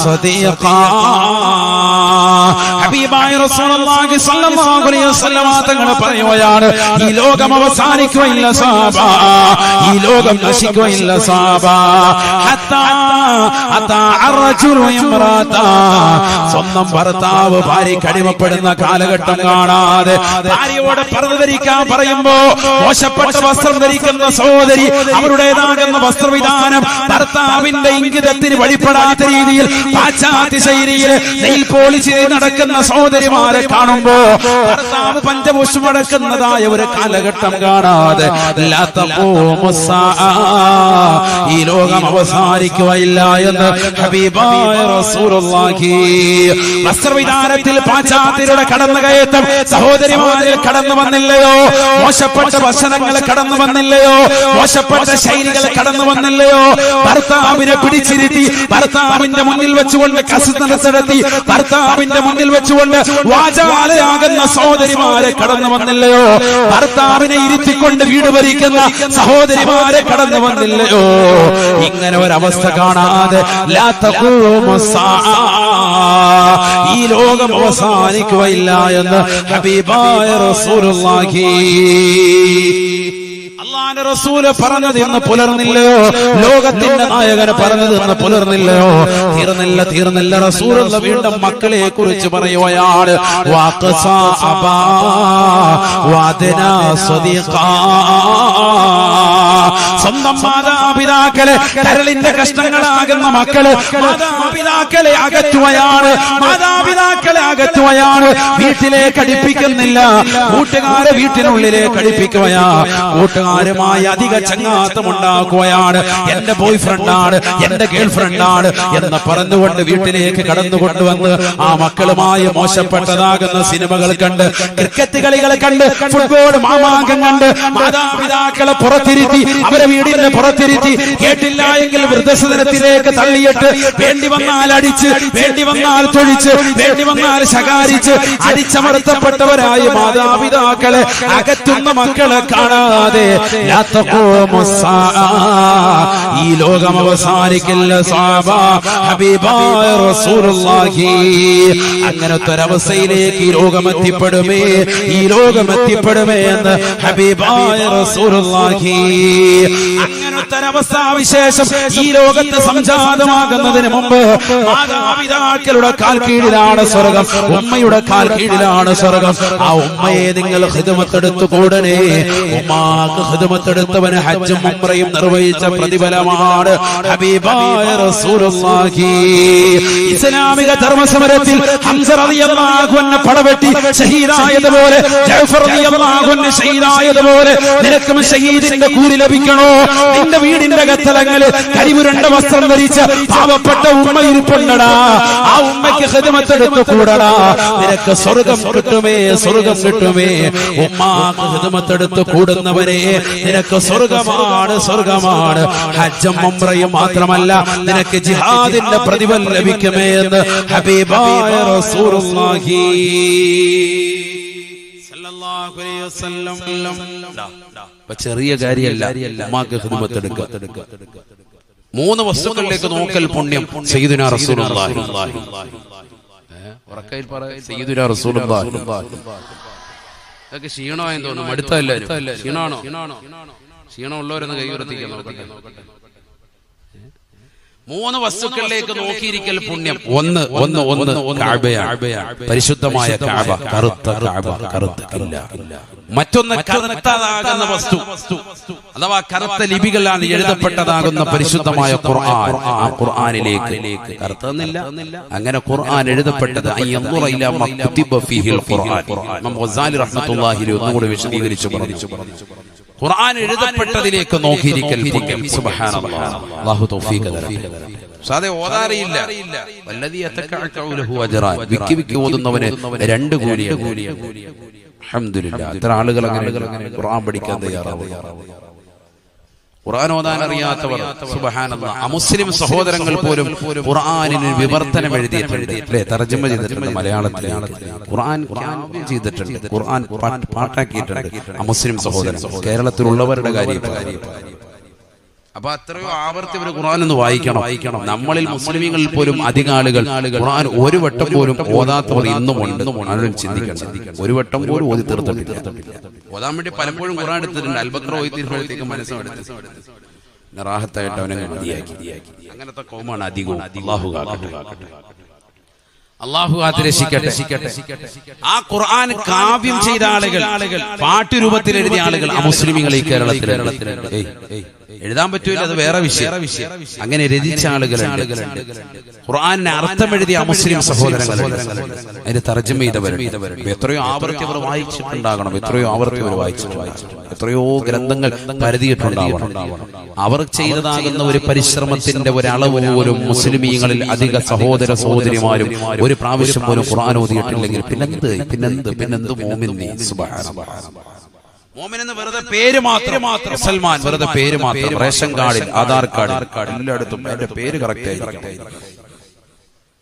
صديقا. ഹബീബായ റസൂലുള്ളാഹി സ്വല്ലല്ലാഹു അലൈഹി വസല്ലം തങ്ങൾ പറയുകയാണ്, ഈ ലോകം അവസാനിക്കുകയില്ല സഹാബ, ഈ ലോകം നശിക്കുകയില്ല സഹാബ. ഹത്താ അതാ അർറജുലു ഇംറാത. സ്വന്തം ഭർത്താവ് ഭാര്യയ്ക്ക് അടിമപ്പെടുന്ന കാലഘട്ടം കാണാതെ ഭാര്യയോട് പർദ്ദ ധരിക്കാൻ പറയുമ്പോ മോശപ്പെട്ട വസ്ത്രം ധരിക്കുന്ന സഹോദരി, അവരുടേതാകുന്ന വസ്ത്രവിധാനം ഭർത്താവിന്റെ ഇംഗിതത്തിന് വഴിപ്പെടാത്ത രീതിയിൽ പാശ്ചാത്യ ശൈലിയിൽ നെയിൽ പോളിച്ച് നടക്കുന്ന സഹോദരിമാരെ കാണുമ്പോ ഭർത്താവ് പഞ്ചപുഷ്പം അടക്കുന്നതായ ഒരു കാലഘട്ടം കാണാതെ ലാ തഖൂമു സ്സാഅ, ഈ ലോകം അവസാനിക്കുകയില്ല എന്ന് ഹബീബായ റസൂലുള്ളാഹി. വസ്ത്രവിധാനത്തിൽ പാശ്ചാത്യരുടെ കടന്നുകയറ്റം സഹോദരിമാരിൽ കടന്നു വന്നില്ലയോ? മോശപ്പെട്ട ഭക്ഷണങ്ങൾ കടന്നു വന്നില്ലയോ? മോശപ്പെട്ട ശൈലികൾ കടന്നു വന്നില്ലയോ? ഭർത്താവിനെ പിടിച്ചിരുത്തി ഭർത്താവിന്റെ മുന്നിൽ വെച്ചുകൊണ്ട് കസരത്ത് നടത്തി ഭർത്താവിന്റെ മുന്നിൽ വെച്ചുകൊണ്ട് വാചാലയാകുന്ന സഹോദരിമാരെ കടന്നു വന്നില്ലയോ? ഭർത്താവിനെ ഇരുത്തിക്കൊണ്ട് വീട് ഭരിക്കുന്ന സഹോദരിമാരെ കടന്നു വന്നില്ലയോ? ഇങ്ങനെ ഒരവസ്ഥ കാണാതെ ലാ തഖൂമു സ്സാഅ, ഈ ലോകം അവസാനിക്കുകയില്ല എന്ന് ഹബീബായ റസൂലുള്ളാഹി. അല്ലാഹുവിന്റെ റസൂല് പറഞ്ഞത് ഇന്ന് പുലർന്നില്ലയോ? ലോകത്തിന്റെ നായകന് പറഞ്ഞത് ഇന്ന് പുലർന്നില്ലയോ? തീർന്നില്ല. റസൂലുള്ളാഹി വീണ്ടും മക്കളെ കുറിച്ച് പറയുകയാണ്, വഖസാ അബാ വഅദ്നാ സ്വദീഖാ. സ്വന്തം മാതാപിതാക്കളെ കരളിന്റെ കഷ്ണങ്ങളാകുന്ന മക്കള് മാതാപിതാക്കളെ അകറ്റുകയാണ്, വീട്ടിലേക്ക് അടുപ്പിക്കുന്നില്ല, കൂട്ടുകാരെ വീട്ടിനുള്ളിലേക്ക് അടുപ്പിക്കുകയാ, കൂട്ടുകാരുമായി അധിക ചങ്ങാത്തം ഉണ്ടാക്കുകയാണ്. എന്റെ ബോയ് ഫ്രണ്ടാണ്, എന്റെ ഗേൾ ഫ്രണ്ടാണ് എന്ന് പറഞ്ഞുകൊണ്ട് വീട്ടിലേക്ക് കടന്നുകൊണ്ടുവന്ന് ആ മക്കളുമായി മോശപ്പെട്ടതാകുന്ന സിനിമകൾ കണ്ട്, ക്രിക്കറ്റ് കളികൾ കണ്ട്, ഫുട്ബോൾ മാമാങ്കം കണ്ട് മാതാപിതാക്കളെ പുറത്തിരുത്തി, അവരെ വീടിന്റെ പുറത്തിരുത്തി, കേട്ടില്ല എങ്കിൽ വൃദ്ധസദനത്തിലേക്ക് തള്ളിയിട്ട് വേണ്ടി വന്നാൽ അടിച്ച്, വേണ്ടി വന്നാൽ തൊഴിച്ച്, വേണ്ടി വന്നാൽ ശകാരിച്ച് അടിച്ചമർത്തപ്പെട്ടവരായ മാതാപിതാക്കളെ അകറ്റുന്ന മക്കളെ കാണാതെ ഈ ലോകം അവസാനിക്കില്ല സ്വഹാബ. ഹബീബായ റസൂലുള്ളാഹി അങ്ങനത്തെ ഒരവസ്ഥയിലേക്ക് ഈ ലോകം എത്തിപ്പെടുമേ എന്ന് ഹബീബായ റസൂലുള്ളാഹി. അങ്ങനത്തെ ഒരവസ്ഥാവിശേഷം ഈ ലോകത്ത് സംജാതമാകുന്നതിന് മുമ്പ് മാതാപിതാക്കളുടെ കാൽ കീഴിലാണ് സ്വർഗം, ഉമ്മയുടെ കാൽ കീഴിലാണ് സ്വർഗം. ആ ഉമ്മയെ നിങ്ങൾ ഖിദ്മത്തെടുത്തു കൂടണേ. ഉമ്മാക്ക് ഖിദ്മത്തെടുത്തവന് ഹജ്ജും ഉംറയും നിർവഹിച്ച പ്രതിഫലമാണ് ഹബീബായ റസൂലുള്ളാഹി. ഇസ്ലാമിക ധർമ്മസമരത്തിൽ ഹംസ റളിയല്ലാഹു അൻഹു പടവെട്ടി ഷഹീദായതുപോലെ, ജഅഫർ റളിയല്ലാഹു അൻഹു ഷഹീദായതുപോലെ നിനക്കും ഷഹീദിന്റെ കൂലി ലഭിക്കണോ? നിന്റെ വീടിന്റെ കത്തളങ്ങളിൽ കരിപുരണ്ട വസ്ത്രം ധരിച്ച പാവപ്പെട്ട ഉമ്മ ഇരിപ്പുണ്ടടാ. ആ ഉമ്മയ്ക്ക് ഖിദ്മത്തെടുത്തു കൂടടാ, നിനക്ക് സ്വർഗം കിട്ടുമേ. ഉമ്മാക്ക് ഖിദ്മത്തെടുത്തു കൂടുന്നവരെ നിനക്ക് സ്വർഗമാണ്. ഹജ്ജും ഉംറയും മാത്രമല്ല, നിനക്ക് ജിഹാദിന്റെ പ്രതിഫലം ലഭിക്കുമേ എന്ന് ഹബീബായ റസൂലുള്ളാഹി സല്ലല്ലാഹു അലൈഹി വസല്ലം. ചെറിയ കാര്യമല്ല ഉമ്മാക്ക് ഖിദ്മത്തെടുക്കുക. 3 വസ്തുക്കളിലേക്ക് നോക്കൽ പുണ്യം സയ്യിദുനാ റസൂലുള്ളാഹി. ഉറക്കയിൽ പറ സയ്യിദുനാ റസൂലുള്ളാഹി. അതൊക്കെ ക്ഷീണമായെന്ന് തോന്നുന്നു. അടുത്തല്ല ക്ഷീണമാണോ? ക്ഷീണമുള്ളവരെന്ന് കൈ ഉയർത്തിക്കാൻ നോക്കട്ടെ. 3 വസ്തുക്കളിലേക്ക് നോക്കിയിരിക്കൽ പുണ്യം. ഒന്ന് പരിശുദ്ധമായ കഅബ, കറുത്ത കഅബ, കറുത്തില്ല. മറ്റൊന്ന് കറുത്തതാകുന്ന വസ്തു അഥവാ കറുത്ത ലിപികളാണ് എഴുതപ്പെട്ടതാകുന്ന പരിശുദ്ധമായ ഖുർആൻ. ആ ഖുർആനിലേക്ക് കറുത്തെന്നില്ല, അങ്ങനെ ഖുർആൻ എഴുതപ്പെട്ടത് ഒന്നുകൂടി വിശദീകരിച്ചു പറഞ്ഞു. ഖുർആൻ എഴുതപ്പെട്ടതിലേക്ക് നോക്കിയിരിക്കൽ പുണ്യം. സുബ്ഹാനല്ലാഹ്, അല്ലാഹു തൗഫീഖ് തരട്ടെ. സാദേ ഓതാറിയില്ല, വല്ലദീ യതകഅഉ ലഹു അജ്റാൻ, വിക്കി ഓതുന്നവന് 2 കൂലിയാണ്. അൽഹംദുലില്ലാഹ്, ഇത്ര ആളുകൾ അങ്ങനെ ഖുർആൻ പഠിക്കാൻ തയ്യാറാവുക. ഖുർആൻ ഓതാൻ അറിയാത്തവർ സുബ്ഹാനല്ലാഹ്, അമുസ്ലിം സഹോദരങ്ങൾ പോലും ഖുർആനിന് വിവർത്തനം എഴുതിയിട്ടുണ്ട്, അല്ലേ? തർജ്ജമ ചെയ്തിട്ടുണ്ട് മലയാളത്തിൽ. ഖുർആൻ കാവ്യം ചെയ്തിട്ടുണ്ട്, ഖുർആൻ പാട്ടാക്കിയിട്ടുണ്ട് അമുസ്ലിം സഹോദരൻ. കേരളത്തിലുള്ളവരുടെ കാര്യം. അപ്പൊ അത്രയോ ആവർത്തി ഒരു ഖുർആൻ ഒന്ന് വായിക്കണം. നമ്മളിൽ മുസ്ലിമീങ്ങളിൽ പോലും അധികം ആളുകൾ ഖുർആൻ ഒരു വട്ടം പോലും ഓതാത്തവർ ഇന്നും ഉണ്ട്. ആളുകൾ ചിന്തിക്കണം, ഒരു വട്ടം പോലും ഓതി തീർത്തിട്ടില്ല. ഓതാൻ വേണ്ടി പലപ്പോഴും ഖുർആൻ എടുത്തിട്ടുണ്ട്. അൽബക്ര ഓതിത്തീർപ്പോഴത്തേക്ക് മനസ്സെടുത്ത് റാഹത്തായിട്ട് അവനെ മതിയാക്കി. അങ്ങനത്തെ കോമാണ് അധികവും. അള്ളാഹു കാത്തിരക്ഷിക്കട്ടെ. ആ ഖുർആൻ കാവ്യം ചെയ്ത ആളുകൾ, പാട്ടുരൂപത്തിൽ എഴുതിയ ആളുകൾ അമുസ്ലിമീങ്ങൾ ഈ കേരളത്തിൽ എഴുതാൻ പറ്റൂല, അത് വേറെ വിഷയം. അങ്ങനെ രചിച്ച ആളുകളുണ്ട്. ഖുർആനിന് അർത്ഥം എഴുതിയ അമുസ്ലിം സഹോദരങ്ങൾ, അതിന് തർജ്ജമ ചെയ്തവരുണ്ട്. എത്രയോ ആവർത്തി അവർ വായിച്ചിട്ടുണ്ടാകണം, എത്രയോ ഗ്രന്ഥങ്ങൾ പരതിയിട്ടുണ്ടാവണം. അവർ ചെയ്തതാകുന്ന ഒരു പരിശ്രമത്തിന്റെ ഒരളവ് പോലും മുസ്ലിമീങ്ങളിൽ അധിക സഹോദര സഹോദരിമാരും ഒരു പ്രാവശ്യം പോലും ഖുർആൻ ഓതിയിട്ടില്ലെങ്കിൽ പിന്നെന്ത് മോമിൻ. സുബ്ഹാനല്ലാഹ്, മോമിൻ എന്ന് വെറുതെ പേര് മാത്രം. മുസൽമാൻ വെറുതെ പേര് മാത്രം. റേഷൻ കാർഡിൽ, ആധാർ കാർഡിൽ, എല്ലായിടത്തും എന്റെ പേര് കറക്റ്റ് ആയി.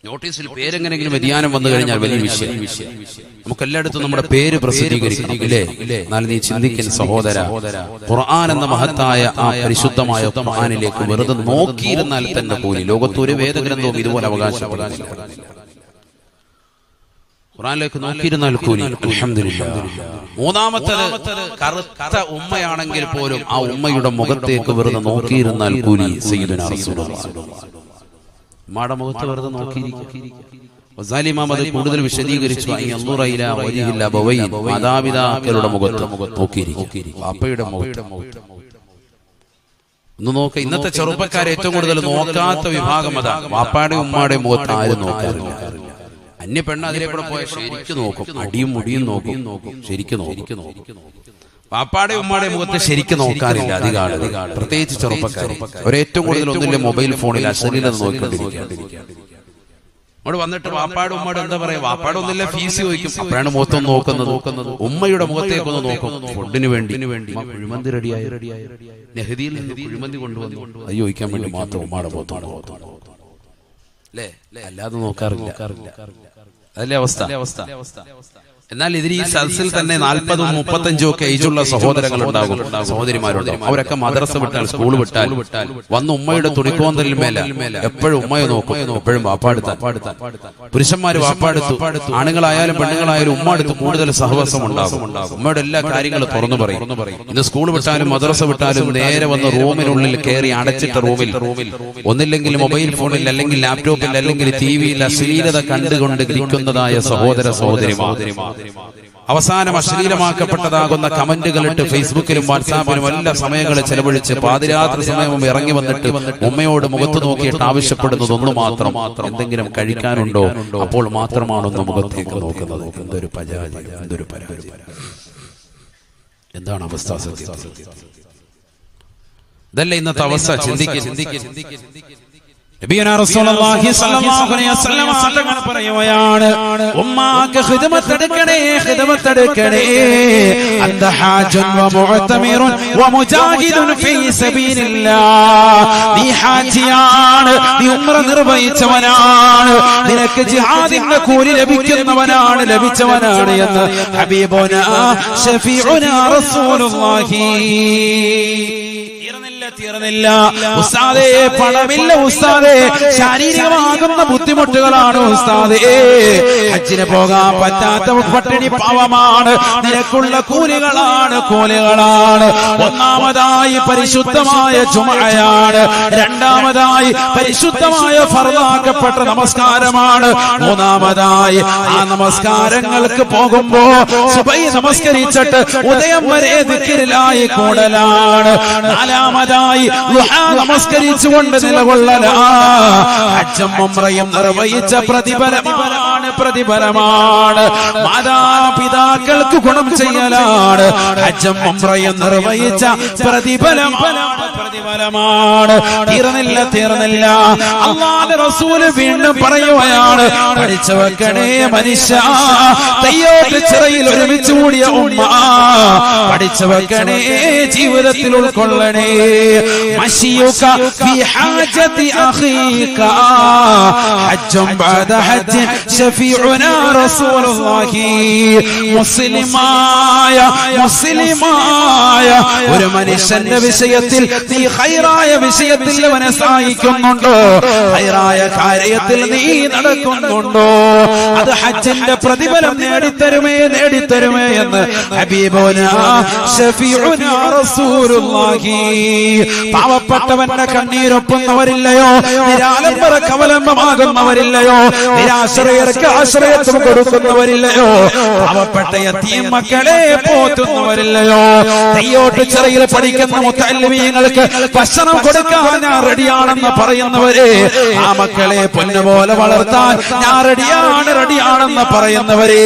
നോട്ടീസിൽ പേരെങ്ങനെങ്കിലും വ്യതിയാനം വന്നു കഴിഞ്ഞാൽ വലിയ വിഷയം. നമുക്ക് എല്ലായിടത്തും നമ്മുടെ പേര് പ്രസിദ്ധീകരിക്കണം, ഇല്ലേ? എന്നാൽ നീ ചിന്തിക്കുന്ന സഹോദര, ഖുർആൻ എന്ന മഹത്തായ ആ പരിശുദ്ധമായ ഖുർആനിലേക്ക് വെറുതെ നോക്കിയിരുന്നാൽ തന്നെ കൂലി. ലോകത്ത് ഒരു വേദഗ്രന്ഥവും ഇതുപോലെ അവകാശപ്പെടുന്നില്ല. ഖുർആനിലേക്ക് നോക്കിയിരുന്നാൽ കൂലി. അൽഹംദുലില്ലാഹ്. 3-മത്തേത് കറുത്ത ഉമ്മയാണെങ്കിൽ പോലും ആ ഉമ്മയുടെ മുഖത്തേക്ക് വെറുതെ നോക്കിയിരുന്നാൽ കൂലി. സയ്യിദുനാ റസൂലുള്ളാഹി ഉമ്മയുടെ മുഖത്ത് വെറുതെ നോക്കിയിരിക്കും. അത് കൂടുതൽ വിശദീകരിച്ചു. മാതാപിതാക്കളുടെ മുഖത്ത് നോക്കിയിരിക്കും, അപ്പയുടെ മുഖത്ത് ഒന്ന് നോക്ക. ഇന്നത്തെ ചെറുപ്പക്കാരെ ഏറ്റവും കൂടുതൽ നോക്കാത്ത വിഭാഗം അതാണ്. വാപ്പാടെ ഉമ്മാടെ മുഖത്ത് ആരും നോക്കാറില്ല. അന്യ പെണ്ണ് അതിലെ കൂടെ പോയ ശരിക്കും നോക്കും, അടിയും മുടിയും നോക്കും, ശരിക്കും നോക്കും. വാപ്പാടെ ഉമ്മാടെ മുഖത്ത് ശരിക്കും നോക്കാറില്ല അധികം ആളുകൾ, പ്രത്യേകിച്ച് ചെറുപ്പക്കാർ. അവരേറ്റവും കൂടുതൽ ഒന്നില്ല മൊബൈൽ ഫോണിൽ അശ്ലീലത നോക്കിക്കൊണ്ടിരിക്കുകയാണ്. അവിടെ വന്നിട്ട് വാപ്പാട് ഉമ്മയുടെ എന്താ പറയാ, വാപ്പാട് ഒന്നില്ല ഫീസ് ചോദിക്കും, അപ്പോഴാണ് മുഖത്തൊന്ന് നോക്കുന്നത്. ഉമ്മയുടെ മുഖത്തേക്കൊന്ന് നോക്കും. ഫുഡിന് വേണ്ടി കുഴിമന്തി റെഡിയായി, നെഹദിയിൽ നിന്ന് കുഴിമന്തി കൊണ്ടുവന്നു, അത് ചോദിക്കാൻ വേണ്ടി മാത്രം ഉമ്മയുടെ മുഖത്തോട് അല്ലേ, അല്ലാതെ നോക്കാറില്ല. അതല്ലേ അവസ്ഥ. എന്നാൽ ഇതിൽ ഈ സദസ്സിൽ തന്നെ 40-ഉം 35-ഉം ഒക്കെ ഏജുള്ള സഹോദരങ്ങൾ ഉണ്ടാകും, സഹോദരിമാരുണ്ടാകും. അവരൊക്കെ മദ്രസ വിട്ടാൽ, സ്കൂൾ വിട്ടാൽ വന്ന് ഉമ്മയുടെ തുണിക്കോന്തലിൽ മേലെ എപ്പോഴും ഉമ്മയെ നോക്കും, എപ്പോഴും വാപ്പാടുത്താൻ. പുരുഷന്മാര് വാപ്പാടുത്തു, ആണുങ്ങളായാലും പെണ്ണുങ്ങളായാലും ഉമ്മ അടുത്ത് കൂടുതൽ സഹവാസം ഉണ്ടാകും. ഉമ്മയുടെ എല്ലാ കാര്യങ്ങളും തുറന്നു പറയും. ഇന്ന് സ്കൂൾ വിട്ടാലും മദ്രസ വിട്ടാലും നേരെ വന്ന് റൂമിനുള്ളിൽ കയറി അടച്ചിട്ട റൂമിൽ ഒന്നില്ലെങ്കിൽ മൊബൈൽ ഫോണിൽ, അല്ലെങ്കിൽ ലാപ്ടോപ്പിൽ, അല്ലെങ്കിൽ ടിവിയിൽ അശ്ലീലത കണ്ടുകൊണ്ട് ഇരിക്കുന്നതായ സഹോദര സഹോദരിമാർ, അവസാനം അശ്ലീലമാക്കപ്പെട്ടതാകുന്ന കമന്റുകളിട്ട് ഫേസ്ബുക്കിലും വാട്സാപ്പിലും എല്ലാ സമയങ്ങളിൽ ചെലവഴിച്ച് പാതിരാത്രി സമയവും ഇറങ്ങി വന്നിട്ട് ഉമ്മയോട് മുഖത്ത് നോക്കിയിട്ട് ആവശ്യപ്പെടുന്നത് ഒന്ന് മാത്രം, എന്തെങ്കിലും കഴിക്കാനുണ്ടോ? അപ്പോൾ മാത്രമാണൊന്ന് മുഖത്തേക്ക് നോക്കുന്നത്. എന്തൊരു പരാജയം, എന്തൊരു പരാജയം! എന്താണ് അവസ്ഥ? ഇതല്ലേ ഇന്നത്തെ അവസ്ഥ? നബിയുനാ റസൂലുള്ളാഹി സ്വല്ലല്ലാഹു അലൈഹി വസല്ലം തങ്ങൾ പറയുകയാണ്, ഉമ്മാക്ക് ഖിദ്മത്തെടുക്കണേ. അന്ത ഹാജുൻ വ മുഅ്തമിറുൻ വ മുജാഹിദുൻ ഫീ സബീലില്ലാഹ്. നീ ഹാജിയാണ്, നീ ഉംറ നിർവഹിച്ചവനാണ്, നിനക്ക് ജിഹാദിന്റെ കൂലി ലഭിച്ചവനാണ് എന്ന് ഹബീബുനാ ഷഫീഉനാ റസൂലുള്ളാഹി. തീർന്നില്ല ഉസ്താദേ, പണമില്ല ഉസ്താദേ, ശാരീരികമാകുന്ന ബുദ്ധിമുട്ടുകളാണ് ഉസ്താദേ, ഹജ്ജിന് പോകാൻ പറ്റാത്ത പട്ടിണി പാവമാണ്, നിനക്കുള്ള കൂലികളാണ്. ഒന്നാമതായി പരിശുദ്ധമായ ജുമഅയാണ്, രണ്ടാമതായി പരിശുദ്ധമായ ഫർളാക്കപ്പെട്ട നമസ്കാരമാണ്, മൂന്നാമതായി ആ നമസ്കാരങ്ങൾക്ക് പോകുമ്പോ സുബഹി നമസ്കരിച്ചിട്ട് ഉദയം വരെ ദിക്റിലായി കൂടലാണ്, നാലാമതായി നമസ്കരിച്ചുകൊണ്ട് നിലകൊള്ളലാ. ഹജ്ജും ഉംറയും നിർവഹിച്ച പ്രതിഫലമാണ്. മാതാപിതാക്കൾക്ക് ഗുണം ചെയ്യലാണ്. ഹജ്ജും ഉംറയും നിർവഹിച്ച പ്രതിഫലമാണ്. തീർന്നില്ല. അല്ലാഹുവിന്റെ റസൂൽ വീണ്ടും പറയുകയാണ്, പഠിച്ചു വെക്കണേ മനുഷ്യ, തയ്യോട്ട് ചിറയിൽ ഒരുമിച്ച് കൂടിയ ഉമ്മ, പഠിച്ചു വെക്കണേ, ജീവിതത്തിൽ ഉൾക്കൊള്ളണേ. മശിയുക ഫി ഹാജതി അഖീക ഹജ്ജും ബഅദ ഹജ്ജ് ശഫീഉനാ റസൂലുള്ളാഹി. മുസ്ലിമായ ഒരു മനുഷ്യന്റെ വിഷയത്തിൽ നീ ഖൈറായ വിഷയത്തിൽ അവനെ സഹായിക്കുന്നുണ്ടോ? ഖൈറായ കാര്യത്തിൽ നീ നടക്കുന്നുണ്ടോ? അത് ഹജ്ജിന്റെ പ്രതിഫലം നേടിത്തരുമേ എന്ന് ഹബീബുനാ ഷഫീഉനാ റസൂലുള്ളാഹി. പാവപ്പെട്ടവന്റെ കണ്ണീരൊപ്പുന്നവരില്ലയോ? നിരാലംബർക്ക് അവലംബമാകുന്നവരില്ലയോ? നിരാശ്രയർക്ക് ആശ്രയത്വം കൊടുക്കുന്നവരില്ലയോ? പാവപ്പെട്ട യതീം മക്കളെ പോറ്റുന്നവരില്ലയോ? തെയ്യോട്ട് ചിറയിൽ പഠിക്കുന്ന മുത്തഅല്ലിമീങ്ങൾക്ക് ഭക്ഷണം കൊടുക്കാൻ ഞാൻ റെഡിയാണെന്ന് പറയുന്നവരെ, ആ മക്കളെ പൊന്നുപോലെ വളർത്താൻ ഞാൻ റെഡിയാണെന്ന് പറയുന്നവരെ,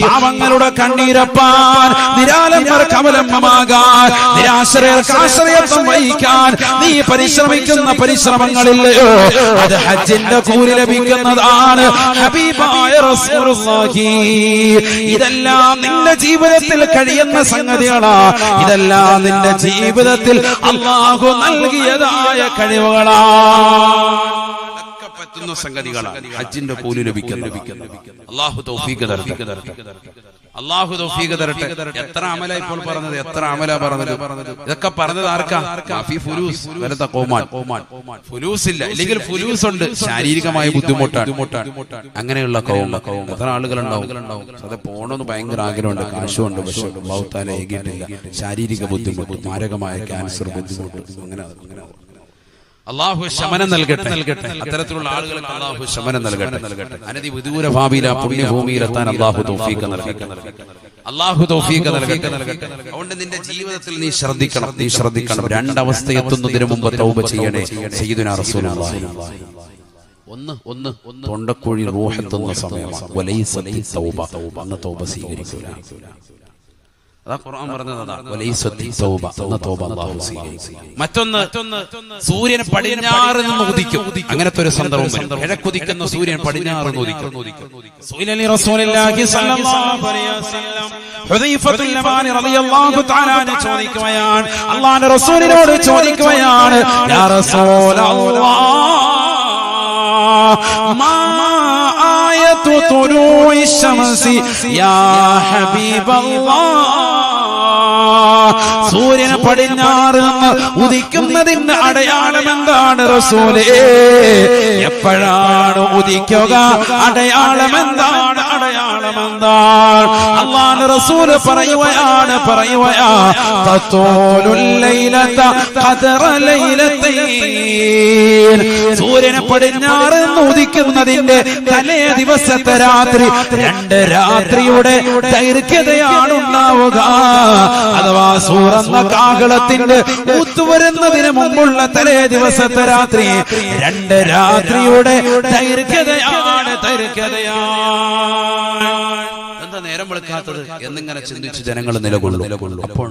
പാവങ്ങളുടെ കണ്ണീരപ്പാൻ, നിരാലംബർക്ക് അവലംബമാകാൻ, നിരാശ്രയർക്ക് ആശ്രയത്വം വഹിക്കാൻ നീ പരിശ്രമിക്കുന്ന പരിശ്രമങ്ങളില്ലയോ? അത് ഹജ്ജിന്റെ കൂലി ലഭിക്കുന്നതാണ്. ഹബീബായ റസൂലുള്ളാഹി, ഇതെല്ലാം നിന്റെ ജീവിതത്തിൽ കഴിയുന്ന സംഗതികളാ. ഇതെല്ലാം നിന്റെ ജീവിതത്തിൽ അല്ലാഹു നൽകിയതായ കഴിവുകളാണ്, പറ്റുന്ന സംഗതികളാണ്. ഹജ്ജിന്റെ കൂലി ലഭിക്കുന്നത്. അല്ലാഹു തൗഫീഖ് തരട്ടെ. എത്ര അമല ഇപ്പോൾ പറഞ്ഞത്, എത്ര അമല പറഞ്ഞത്? ഇതൊക്കെ പറഞ്ഞത് ആർക്കാ? ഫുലൂസ് ഇല്ല, ഇല്ലെങ്കിൽ ഫുലൂസ് ഉണ്ട്, ശാരീരികമായ ബുദ്ധിമുട്ടാണ്. അങ്ങനെയുള്ള കൗമ എത്ര ആളുകളുണ്ടാവും? അത് പോണമെന്ന് ഭയങ്കര ആഗ്രഹമുണ്ട്, കാശുണ്ട്, പക്ഷെ അല്ലാഹു ഏകിയിട്ടില്ല. ശാരീരിക ബുദ്ധിമുട്ട്, മാരകമായ ക്യാൻസർ ബുദ്ധിമുട്ട്, അങ്ങനെ അല്ലാഹു ശമനം നൽകട്ടെ. അത്തരത്തിലുള്ള ആളുകൾക്ക് അല്ലാഹു ശമനം നൽകട്ടെ. അനധി വിദൂര ഭാവിയില പുണ്യഭൂമിയിലെത്താൻ അല്ലാഹു തൗഫീഖ് നൽകട്ടെ. അതുകൊണ്ട് നിന്റെ ജീവിതത്തിൽ നീ ശ്രദ്ധിക്കണം. രണ്ടവസ്ഥ എത്തുന്നതിന് മുമ്പ് തൗബ ചെയ്യണേ. സയ്യിദുനാ റസൂലുള്ളാഹി ഒന്ന് തൊണ്ടക്കുഴി റൂഹെത്തുന്ന സമയമാണ്. വലൈസത്തി തൗബ, അന്ന് തൗബ സ്വീകരിക്കൂല. മറ്റൊന്ന് സൂര്യൻ പടിഞ്ഞാറ് നിന്ന് ഉദിക്കും. അങ്ങനത്തെ ഒരു സന്ദർഭം വരും. കിഴക്കുദിക്കുന്ന സൂര്യൻ പടിഞ്ഞാറ് നിന്ന് ഉദിക്കും. ചോദിക്കുകയാണ്, അല്ലാഹുവിന്റെ റസൂലിനോട് ചോദിക്കുകയാണ്, യാ റസൂലല്ലാഹ് മാ ആയതു തുലൂഇ ശംസി യാ ഹബീബല്ലാഹ്, സൂര്യൻ പടിഞ്ഞാറ് നിന്ന് ഉദിക്കുന്നതിന്റെ അടയാളം എന്താണ് റസൂലേ? എപ്പോഴാണ് ഉദിക്കുക? അടയാളം എന്താണ്? അടയാളം എന്താണ്? അല്ലാഹുവിന്റെ റസൂൽ പറയുകയാണ് തതൂലുൽ ലൈലത ഖദറ ലൈലതൈൻ, സൂര്യൻ പടിഞ്ഞാറ് നിന്ന് ഉദിക്കുന്നതിന്റെ തലേ ദിവസത്തെ രാത്രി 2 രാത്രിയുടെ ദൈർഘ്യതയാണ് ഉണ്ടാവുക. അഥവാ സൂറന്ന കാഹളത്തിന്റെ ഊത്തുവരുന്നതിന് മുമ്പുള്ള തലേ ദിവസത്തെ രാത്രി 2 രാത്രിയുടെ ദൈർഘ്യതയാണ്. എന്താ നേരം വെളുക്കാത്തത് എന്നിങ്ങനെ ചിന്തിച്ച് ജനങ്ങൾ നിലകൊള്ളും. അപ്പോൾ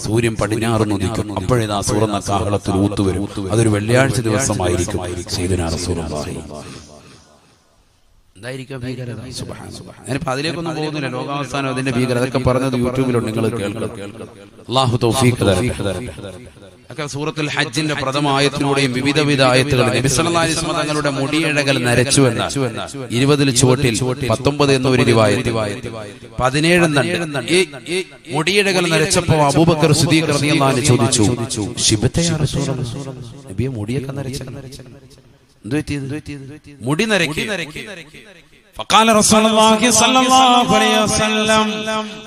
സൂര്യൻ പടിഞ്ഞാറ് ഉദിക്കും. അപ്പോഴേതാ സൂറന്ന കാഹളത്തിൽ ഊത്തുവരും. അതൊരു വെള്ളിയാഴ്ച ദിവസമായിരിക്കും. സയ്യിദുനാ റസൂലുള്ളാഹി ഞാനിപ്പോ അതിലേക്കൊന്നും പോകുന്നില്ല. ലോകാവസാനം അതിന്റെ ഭീകരത അതൊക്കെ പറഞ്ഞത് യൂട്യൂബിലുണ്ട്, നിങ്ങൾ കേൾക്കണം. അല്ലാഹു തൗഫീഖ് തരട്ടെ. സൂറത്തുൽ ഹജ്ജിന്റെ പ്രഥമ ആയത്തിലൂടെയും വിവിധ ആയത്തുകൾ നബി സല്ലല്ലാഹു അലൈഹി വസല്ലം തങ്ങളുടെ മുടിയിഴകൾ നരച്ചു എന്ന 20 ചുവട്ടിൽ 19 എന്നൊരു റിവായത്ത് 17 ഈ മുടിയിഴകൾ നരച്ചപ്പോ അബൂബക്കർ സിദ്ദീഖ് റളിയല്ലാഹു അൻഹു ചോദിച്ചു, ശിബത്തെ യാ റസൂലല്ലാഹ്, നബിയെ മുടിയൊക്കെ നരച്ച മുടി നരക്കി. فقال رسول الله صلى الله عليه وسلم,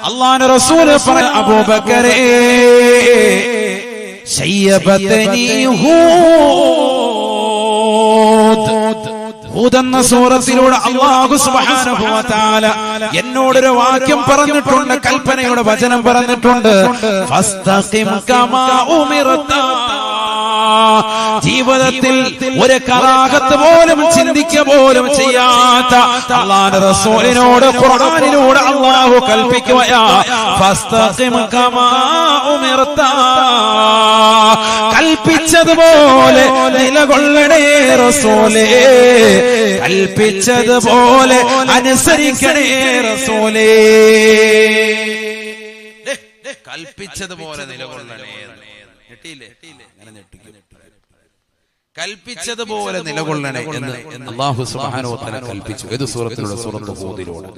അല്ലാഹുവിന്റെ റസൂൽ പറഞ്ഞു, അബൂബക്കർ ശയ്യബതനി ഹൂദ് എന്ന സൂറത്തിലൂടെ അല്ലാഹു സുബ്ഹാനഹു വ തആല എന്നോടൊരു വാക്യം പറഞ്ഞിട്ടുണ്ട്, കൽപ്പനയുടെ വചനം പറഞ്ഞിട്ടുണ്ട്. ഫസ്തഖിം കമാ ഉമിർത, ജീവിതത്തിൽ ഒരു കറാഹത്ത് പോലും ചിന്തിക്കുക പോലും ചെയ്യാത്ത അല്ലാഹുവിന്റെ റസൂലിനോട് ഖുർആനിലൂടെ അല്ലാഹു കൽപ്പിക്കുകയാ, ഫസ്തഖിം കമാ ഉമിർത, കൽപ്പിച്ചതുപോലെ നിലകൊള്ളണേ റസൂലേ, കൽപ്പിച്ചതുപോലെ അനുസരിക്കണേ റസൂലേ, കൽപ്പിച്ചതുപോലെ നിലകൊള്ളണേ. കൽപ്പിച്ചതുപോലെ നിലകൊള്ളണേ എന്ന് അല്ലാഹു സുബ്ഹാനഹു വ തആല കൽപ്പിച്ചു. ഏത് സൂറത്തിലൂടെ? സൂറത്തുൽ ഹൂദിലൂടെ.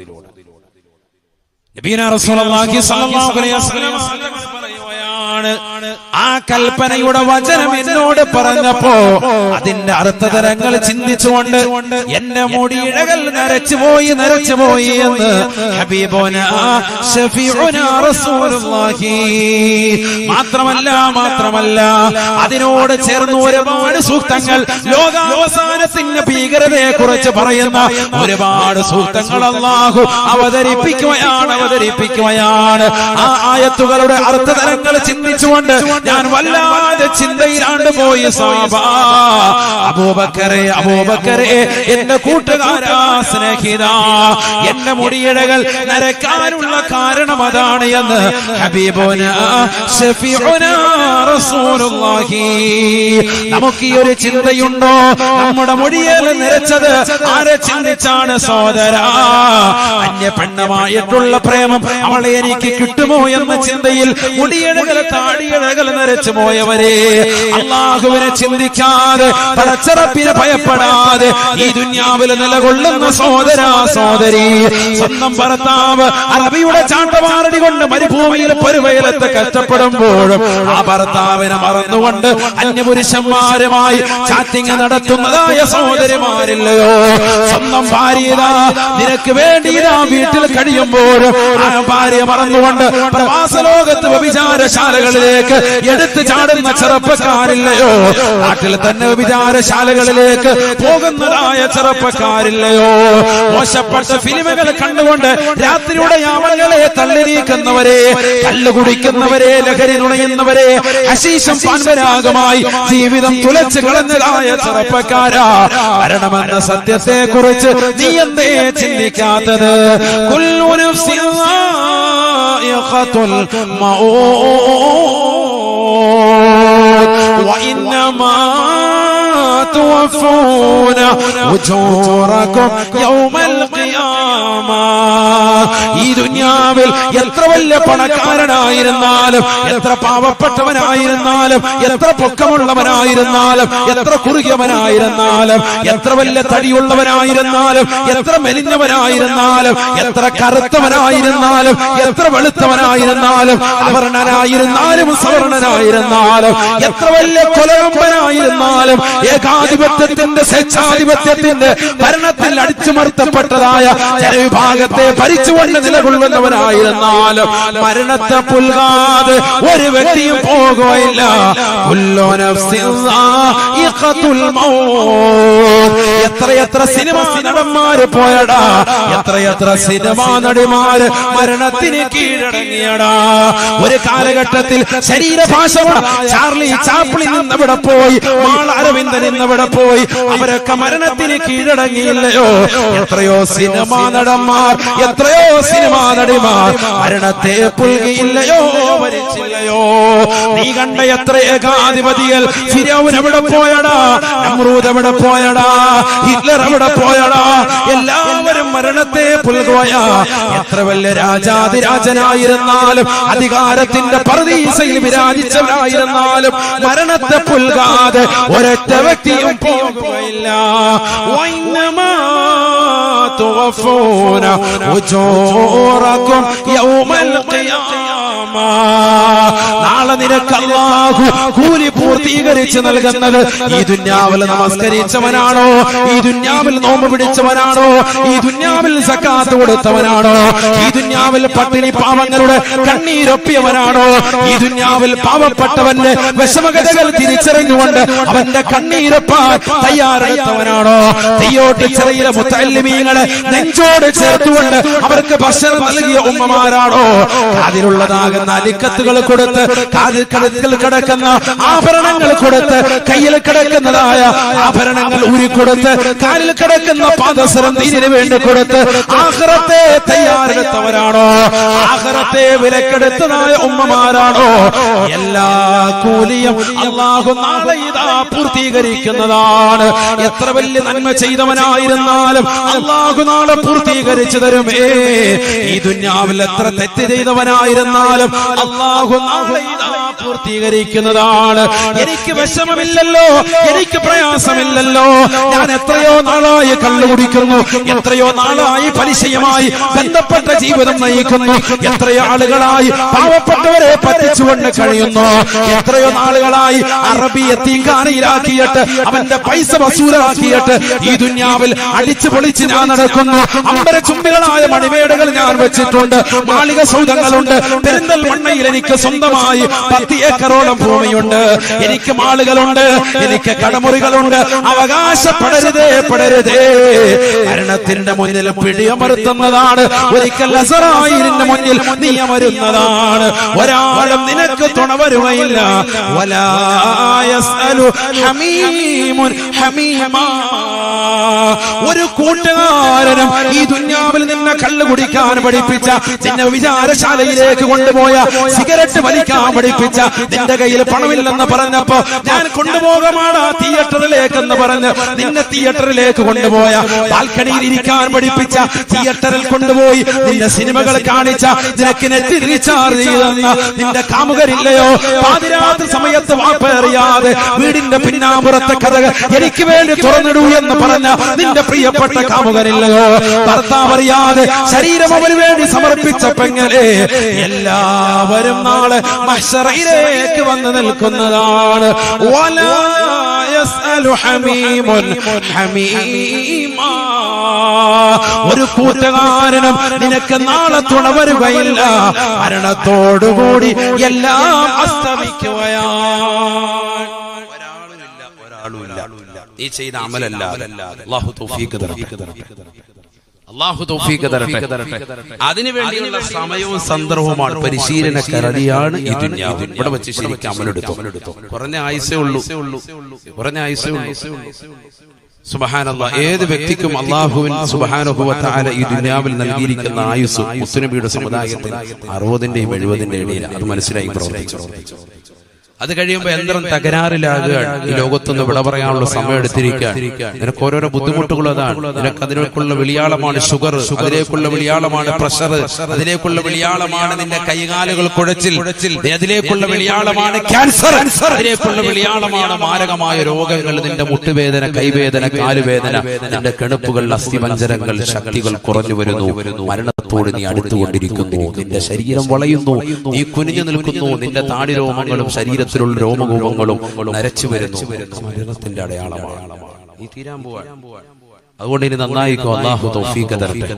നബിയനാ റസൂലുള്ളാഹി സ്വല്ലല്ലാഹു അലൈഹി വസല്ലം പറയുകയാണ്, ആ കൽപ്പനയുടെ വചനം എന്നോട് പറഞ്ഞപ്പോ അതിന്റെ അർത്ഥതലങ്ങൾ ചിന്തിച്ചുകൊണ്ട് എന്റെ മുടിയിഴകൾ നരച്ചുപോയി എന്ന് ഹബീബുനാ ശഫീഉനാ റസൂലുള്ളാഹി. മാത്രമല്ല അതിനോട് ചേർന്ന് ഒരുപാട് സൂക്തങ്ങൾ, ലോകാവസാനത്തിന്റെ ഭീകരതയെ കുറിച്ച് പറയുന്ന ഒരുപാട് സൂക്തങ്ങൾ അല്ലാഹു അവതരിപ്പിക്കുകയാണ്. ആ ആയത്തുകളുടെ അർത്ഥതലങ്ങൾ ചിന്തിച്ചുകൊണ്ട് ഞാൻ വല്ലാതെ ചിന്തയിലാണ്ട് പോയി. അബൂബക്കറെ എന്റെ കൂട്ടുകാരാ, സ്നേഹിത, എന്റെ മുടിയിഴകൾ നരക്കാനുള്ള കാരണം അതാണ് എന്ന് ഹബീബുനാ ശഫീഉനാ റസൂലുള്ളാഹി. നമുക്ക് ഈ ഒരു ചിന്തയുണ്ടോ? നമ്മുടെ മുടിയിഴകൾ നിരച്ചത് ആരെ ചിന്തിച്ചാണ് സഹോദരാ? അന്യ പെണ്ണുമായിട്ടുള്ള പ്രേമം അവളെ എനിക്ക് കിട്ടുമോ എന്ന ചിന്തയിൽ മുടിയിഴകൾ താടിയിഴകൾ നരച്ചു പോയവരെ, അല്ലാഹുവിനെ ചിന്തിക്കാതെ പടച്ചറപ്പിനെ ഭയപ്പെടാതെ ഈ ദുനിയാവിൽ നിലകൊള്ളുന്ന സഹോദരാ സഹോദരി, സ്വന്തം ഭർത്താവ് അറബിയുടെ ചാട്ടവാറടി കൊണ്ട് മരുഭൂമിയിൽ പെരുവയലത്ത് കഷ്ടപ്പെടുമ്പോഴും ആ ഭർത്താവിനെ മറന്നുകൊണ്ട് അന്യപുരുഷന്മാരുമായി ചാറ്റിംഗ് നടത്തുന്നതായ സഹോദരിമാരില്ലയോ? സ്വന്തം ഭാര്യ നിനക്ക് വേണ്ടി വീട്ടിൽ കഴിയുമ്പോഴും ആ ഭാര്യ മറന്നുകൊണ്ട് പ്രവാസ ലോകത്ത് വ്യഭിചാരശാലകളിലേക്ക് എടുത്തു ചാടുന്ന ചെറുപ്പക്കാരില്ലയോ? നാട്ടിൽ തന്നെ വ്യഭിചാരശാലകളിലേക്ക് പോകുന്നതായ ചെറുപ്പക്കാരില്ലയോ? മോശപ്പെട്ട ഫിലിമുകൾ കണ്ടുകൊണ്ട് രാത്രിയുടെ യാമങ്ങളെ തള്ളി നീക്കുന്നവരെ, കള്ളു കുടിക്കുന്നവരെ, ലഹരി നുണയുന്നവരെ, ഹശീശം പാൻപരാഗമായി ജീവിതം തുലച്ചു കളഞ്ഞതായ ചെറുപ്പക്കാരാ, മരണമെന്ന സത്യത്തെ കുറിച്ച് നീ എന്തേ ചിന്തിക്കാത്തത്? കുല്ലു നഫ്സിൻ സായിഖത്തുൽ മൗത് വഇന്നമാ തുവഫൂന ഉജൂറകും യൗമൽ ഖിയാമ. ഈ ദുനിയാവിൽ എത്ര വലിയ പണക്കാരനായിരുന്നാലും, എത്ര പാവപ്പെട്ടവനായിരുന്നാലും, എത്ര പൊക്കമുള്ളവനായിരുന്നാലും, എത്ര കുറുകിയവനായിരുന്നാലും, എത്ര വലിയ തടിയുള്ളവനായിരുന്നാലും, എത്ര മെലിഞ്ഞവനായിരുന്നാലും, എത്ര കറുത്തവനായിരുന്നാലും, എത്ര വെളുത്തവനായിരുന്നാലും, അവർണനായിരുന്നാലും സവർണനായിരുന്നാലും, എത്ര വലിയ കൊലകൊമ്പനായിരുന്നാലും, ഏകാധിപത്യത്തിന്റെ സ്വേച്ഛാധിപത്യത്തിന്റെ ഭരണത്തിൽ അടിച്ചുമർത്തപ്പെട്ടതായ ജനവിഭാഗത്തെ ഭരിച്ചുകൊണ്ട് നിലകൊള്ളുന്നവനായിരുന്നാലും മരണത്തെ പുൽകാതെ ഒരു വ്യക്തിയും പോകുകയില്ല. എത്രയെത്ര സിനിമാ നടന്മാര് പോയടാ, എത്രയെത്ര സിനിമാ നടിമാര് മരണത്തിന് കീഴടങ്ങിയടാ. ഒരു കാലഘട്ടത്തിൽ ശരീരഭാഷ ചാർലി ചാപ്ലിൻ നിന്നവിടെ പോയി, മാൾ അരവിന്ദൻ ഇന്നവിടെ പോയി, അവരൊക്കെ മരണത്തിന് കീഴടങ്ങിയില്ലയോ? എത്രയോ സിനിമാ നടന്മാർ, എത്രയോ സിനിമാ നടിമാർ മരണത്തെ പുൽകിയില്ലയോ, മരിച്ചില്ലയോ? നീ കണ്ട എത്ര ഏകാധിപതികൾ, ഫിറഔൻ എവിടെ പോയടാ, നമ്രൂദ് എവിടെ പോയടാ, ഹിറ്റ്ലർ എവിടെ പോയടാ? എല്ലാവരും മരണത്തെ പുൽകുകയാ. എത്ര വലിയ രാജാതിരാജനായിരുന്നാലും, അധികാരത്തിന്റെ പർദീസയിൽ വിരാജിച്ചവനായിരുന്നാലും മരണത്തെ പുൽകാതെ ഒരൊറ്റ വ്യക്തിയും പോകുകയില്ല. തുവഫൂന ഉജൂറകും യൗമൽ ഖിയാമ. നാളെ നിനക്ക് അല്ലാഹു കൂലി പൂർത്തീകരിച്ച് നൽകുന്നത് ഈ ദുനിയാവിൽ നമസ്കരിച്ചവനാണോ, ഈ ദുനിയാവിൽ നോമ്പ് പിടിച്ചവനാണോ, ഈ ദുനിയാവിൽ സക്കാത്ത് കൊടുത്തവനാണോ, ഈ ദുനിയാവിൽ പട്ടിണി പാവങ്ങളുടെ കണ്ണീരൊപ്പിയവനാണോ, ഈ ദുനിയാവിൽ പാവപ്പെട്ടവന്റെ വിഷമകഥകൾ തിരിച്ചറിഞ്ഞുകൊണ്ട് അവന്റെ കണ്ണീരൊപ്പാൻ തയ്യാറെടുത്തവനാണോ, തെയ്യോട്ട് ചെറിയ മുത്തല്ലിമീങ്ങളെ നെഞ്ചോട് ചേർത്തുകൊണ്ട് അവർക്ക് ഭക്ഷണം നൽകിയ ഉമ്മമാരാണോ, അതിലുള്ളതാകുന്ന അലിക്കത്തുകൾ കൊടുത്ത്, കാതിൽ കിടക്കുന്ന ആഭരണങ്ങൾ കൊടുത്ത്, കയ്യിൽ കിടക്കുന്നതായ ആഭരണങ്ങൾ ഊരിക്കൊടുത്ത്, കാലിൽ കിടക്കുന്ന പാദസരം ദീനിന് വേണ്ടി കൊടുത്ത് ആഖിറത്തെ തയ്യാറെടുത്തവരാണോ, ആഖിറത്തെ വിലക്കെടുത്തതായ ഉമ്മമാരാണോ? എല്ലാ കൂലിയും അല്ലാഹു നാളെ ഇതാ പൂർത്തീകരിക്കുന്നതാണ്. എത്ര വലിയ നന്മ ചെയ്തവനായിരുന്നാലും അല്ലാഹു നാളെ പൂർത്തീകരിച്ചു തരുമേ. ഈ ദുനിയാവിൽ എത്ര തെറ്റ് ചെയ്തവനായിരുന്നാലും അല്ലാഹു നാളെ ഇതാ പൂർത്തീകരിക്കുന്നതാണ്. എനിക്ക് വിഷമമില്ലല്ലോ, എനിക്ക് പ്രയാസമില്ലല്ലോ, ഞാൻ എത്രയോ നാളായി കള്ളു കുടിക്കുന്നു, എത്രയോ നാളായി പലിശയുമായി ബന്ധപ്പെട്ട ജീവിതം നയിക്കുന്നു, എത്രയോ ആളുകളായി പാവപ്പെട്ടവരെ പറ്റിച്ചുകൊണ്ട് കഴിയുന്നു, എത്രയോ നാളുകളായി അറബി യതീംഖാനയിലാക്കിയിട്ട് അവന്റെ പൈസ വസൂലാക്കിയിട്ട് ഈ ദുനിയാവിൽ അടിച്ചു പൊളിച്ച് ഞാൻ നടക്കുന്നു. അമ്പര ചുംബികളായ മണിമേടുകൾ ഞാൻ വെച്ചിട്ടുണ്ട്, മാളിക സൗധങ്ങളുണ്ട്, പെരിന്തൽമണ്ണയിൽ എനിക്ക് സ്വന്തമായി 10 ഏക്കറോളം ഭൂമിയുണ്ട്, എനിക്ക് മാളുകളുണ്ട്, എനിക്ക് കടമുറികളുണ്ട്. അവകാശപ്പെടരുതേ, പെടരുതേ. മരണത്തിന്റെ മുന്നിൽ പിടിയമറുത്തുന്നതാണ്, ഒരിക്കൽ അസറായിലിന്റെ മുന്നിൽ നീ അമരുന്നതാണ്. ഒരാളും നിനക്ക് തുണ വരുകയില്ല. വലാ യസ്അലു ഹമീമുൻ ഹമീമാ. ഒരു കൂട്ടുകാരനും ഈ ദുനിയാവിൽ നിന്നെ കള്ളു കുടിക്കാൻ പഠിപ്പിച്ച, നിന്നെ വിചാരശാലയിലേക്ക് കൊണ്ടുപോയ, സിഗരറ്റ് വലിക്കാൻ പഠിപ്പിച്ച, നിന്റെ കയ്യിൽ പണമില്ലെന്ന് പറഞ്ഞപ്പോ ഞാൻ കൊണ്ടുപോകമാടാ തിയേറ്ററിലേക്ക് എന്ന് പറഞ്ഞ് നിന്നെ തിയേറ്ററിലേക്ക് കൊണ്ടുപോയ, ബാൽക്കണിയിൽ ഇരിക്കാൻ പഠിപ്പിച്ച, തിയേറ്ററിൽ കൊണ്ടുപോയി നിന്റെ സിനിമകൾ കാണിച്ച, നിനക്ക് നെറ്റ് റീചാർജ് ചെയ്തെന്ന നിന്റെ കാമുകരില്ലയോ? പാതിരാത്രി സമയത്ത് വാപ്പേറിയാതെ വീടിന്റെ പിന്നാമ്പുറത്തെ കഥകൾ എനിക്ക് വേണ്ടി തുറന്നിടൂ എന്ന് പറഞ്ഞ നിന്റെ പ്രിയപ്പെട്ട കാമുകരില്ലയോ? ഭർത്താവ് അറിയാതെ ശരീരം അവന് വേണ്ടി സമർപ്പിച്ച പെങ്ങളെ, എല്ലാവരും നാളെ മഹ്ശറയിലേക്ക് വന്ന് നിൽക്കുന്നതാണ്. വലാ യസ്അലു ഹമീമുൻ ഹമീമാ. ഒരു കൂട്ടുകാരനും നിനക്ക് നാളെ തുണ വരുകയില്ല. മരണത്തോടുകൂടി എല്ലാം അസ്തമിക്കുകയാണ്. ഒരാളുമില്ല. നീ ചെയ്ത അമലല്ല. അല്ലാഹു തൗഫീഖ് തരട്ടെ. അല്ലാഹു തൗഫീഖ് തരട്ടെ. അതിനുവേണ്ടിയുള്ള സമയവും സന്ദർഭവുമാണ്, പരിശീലന കരടിയാണ് ഈ ദുനിയാവ്. ഇവിടെ വെച്ച് ശരിക്കും അമലെടുത്തു. കുറഞ്ഞ ആയുസേ ഉള്ളൂ. സുബ്ഹാനല്ലാഹ്, ഏത് വ്യക്തിക്കും അല്ലാഹുവിൻ സുബ്ഹാനഹു വ തആല ഈ ദുനിയാവിൽ നൽകിയിരിക്കുന്ന ആയുസ് മുത്തുനബിയുടെ സമുദായത്തിൽ 60ന്റെയും 70ന്റെയും ഇടയിൽ. അത് മനസ്സിലായി പ്രവർത്തിച്ചു. അത് കഴിയുമ്പോൾ യന്ത്രം തകരാറിലാകുകയാണ്. ഈ ലോകത്തുനിന്ന് വിട പറയാനുള്ള സമയം എടുത്തിരിക്കുകയാണ്. നിനക്ക് ഓരോരോ ബുദ്ധിമുട്ടുകൾ അതാണ്. നിനക്ക് അതിലേക്കുള്ള വിളിയാളമാണ് ഷുഗർ, അതിലേക്കുള്ള വിളിയാളമാണ് പ്രഷർ, അതിലേക്കുള്ള വിളിയാളമാണ് നിന്റെ കൈകാലുകൾ കുഴച്ചിൽ, അതിലേക്കുള്ള വിളിയാളമാണ് ക്യാൻസർ, അതിലേക്കുള്ള വിളിയാളമാണ് മാരകമായ രോഗങ്ങൾ, നിന്റെ മുട്ടുവേദന, കൈവേദന, കാലുവേദന, നിന്റെ കെണുപ്പുകൾ, അസ്ഥിപഞ്ജരങ്ങൾ, ശക്തികൾ കുറഞ്ഞു വരുന്നു. മരണത്തോട് നീ അടുത്തുകൊണ്ടിരിക്കുന്നു. നിന്റെ ശരീരം വളയുന്നു, നീ കുനിഞ്ഞു നിൽക്കുന്നു, നിന്റെ താടിരോമങ്ങളും ശരീരത്തിലുള്ള രോമകൂപങ്ങളും നരച്ചു വരുന്നു. മരണത്തിന്റെ അടയാളമാണ്. നീ തീരാൻ പോവാണ്. അതുകൊണ്ട് ഇനി നന്നായിക്കോ. അല്ലാഹു തൗഫീഖ് തരട്ടെ.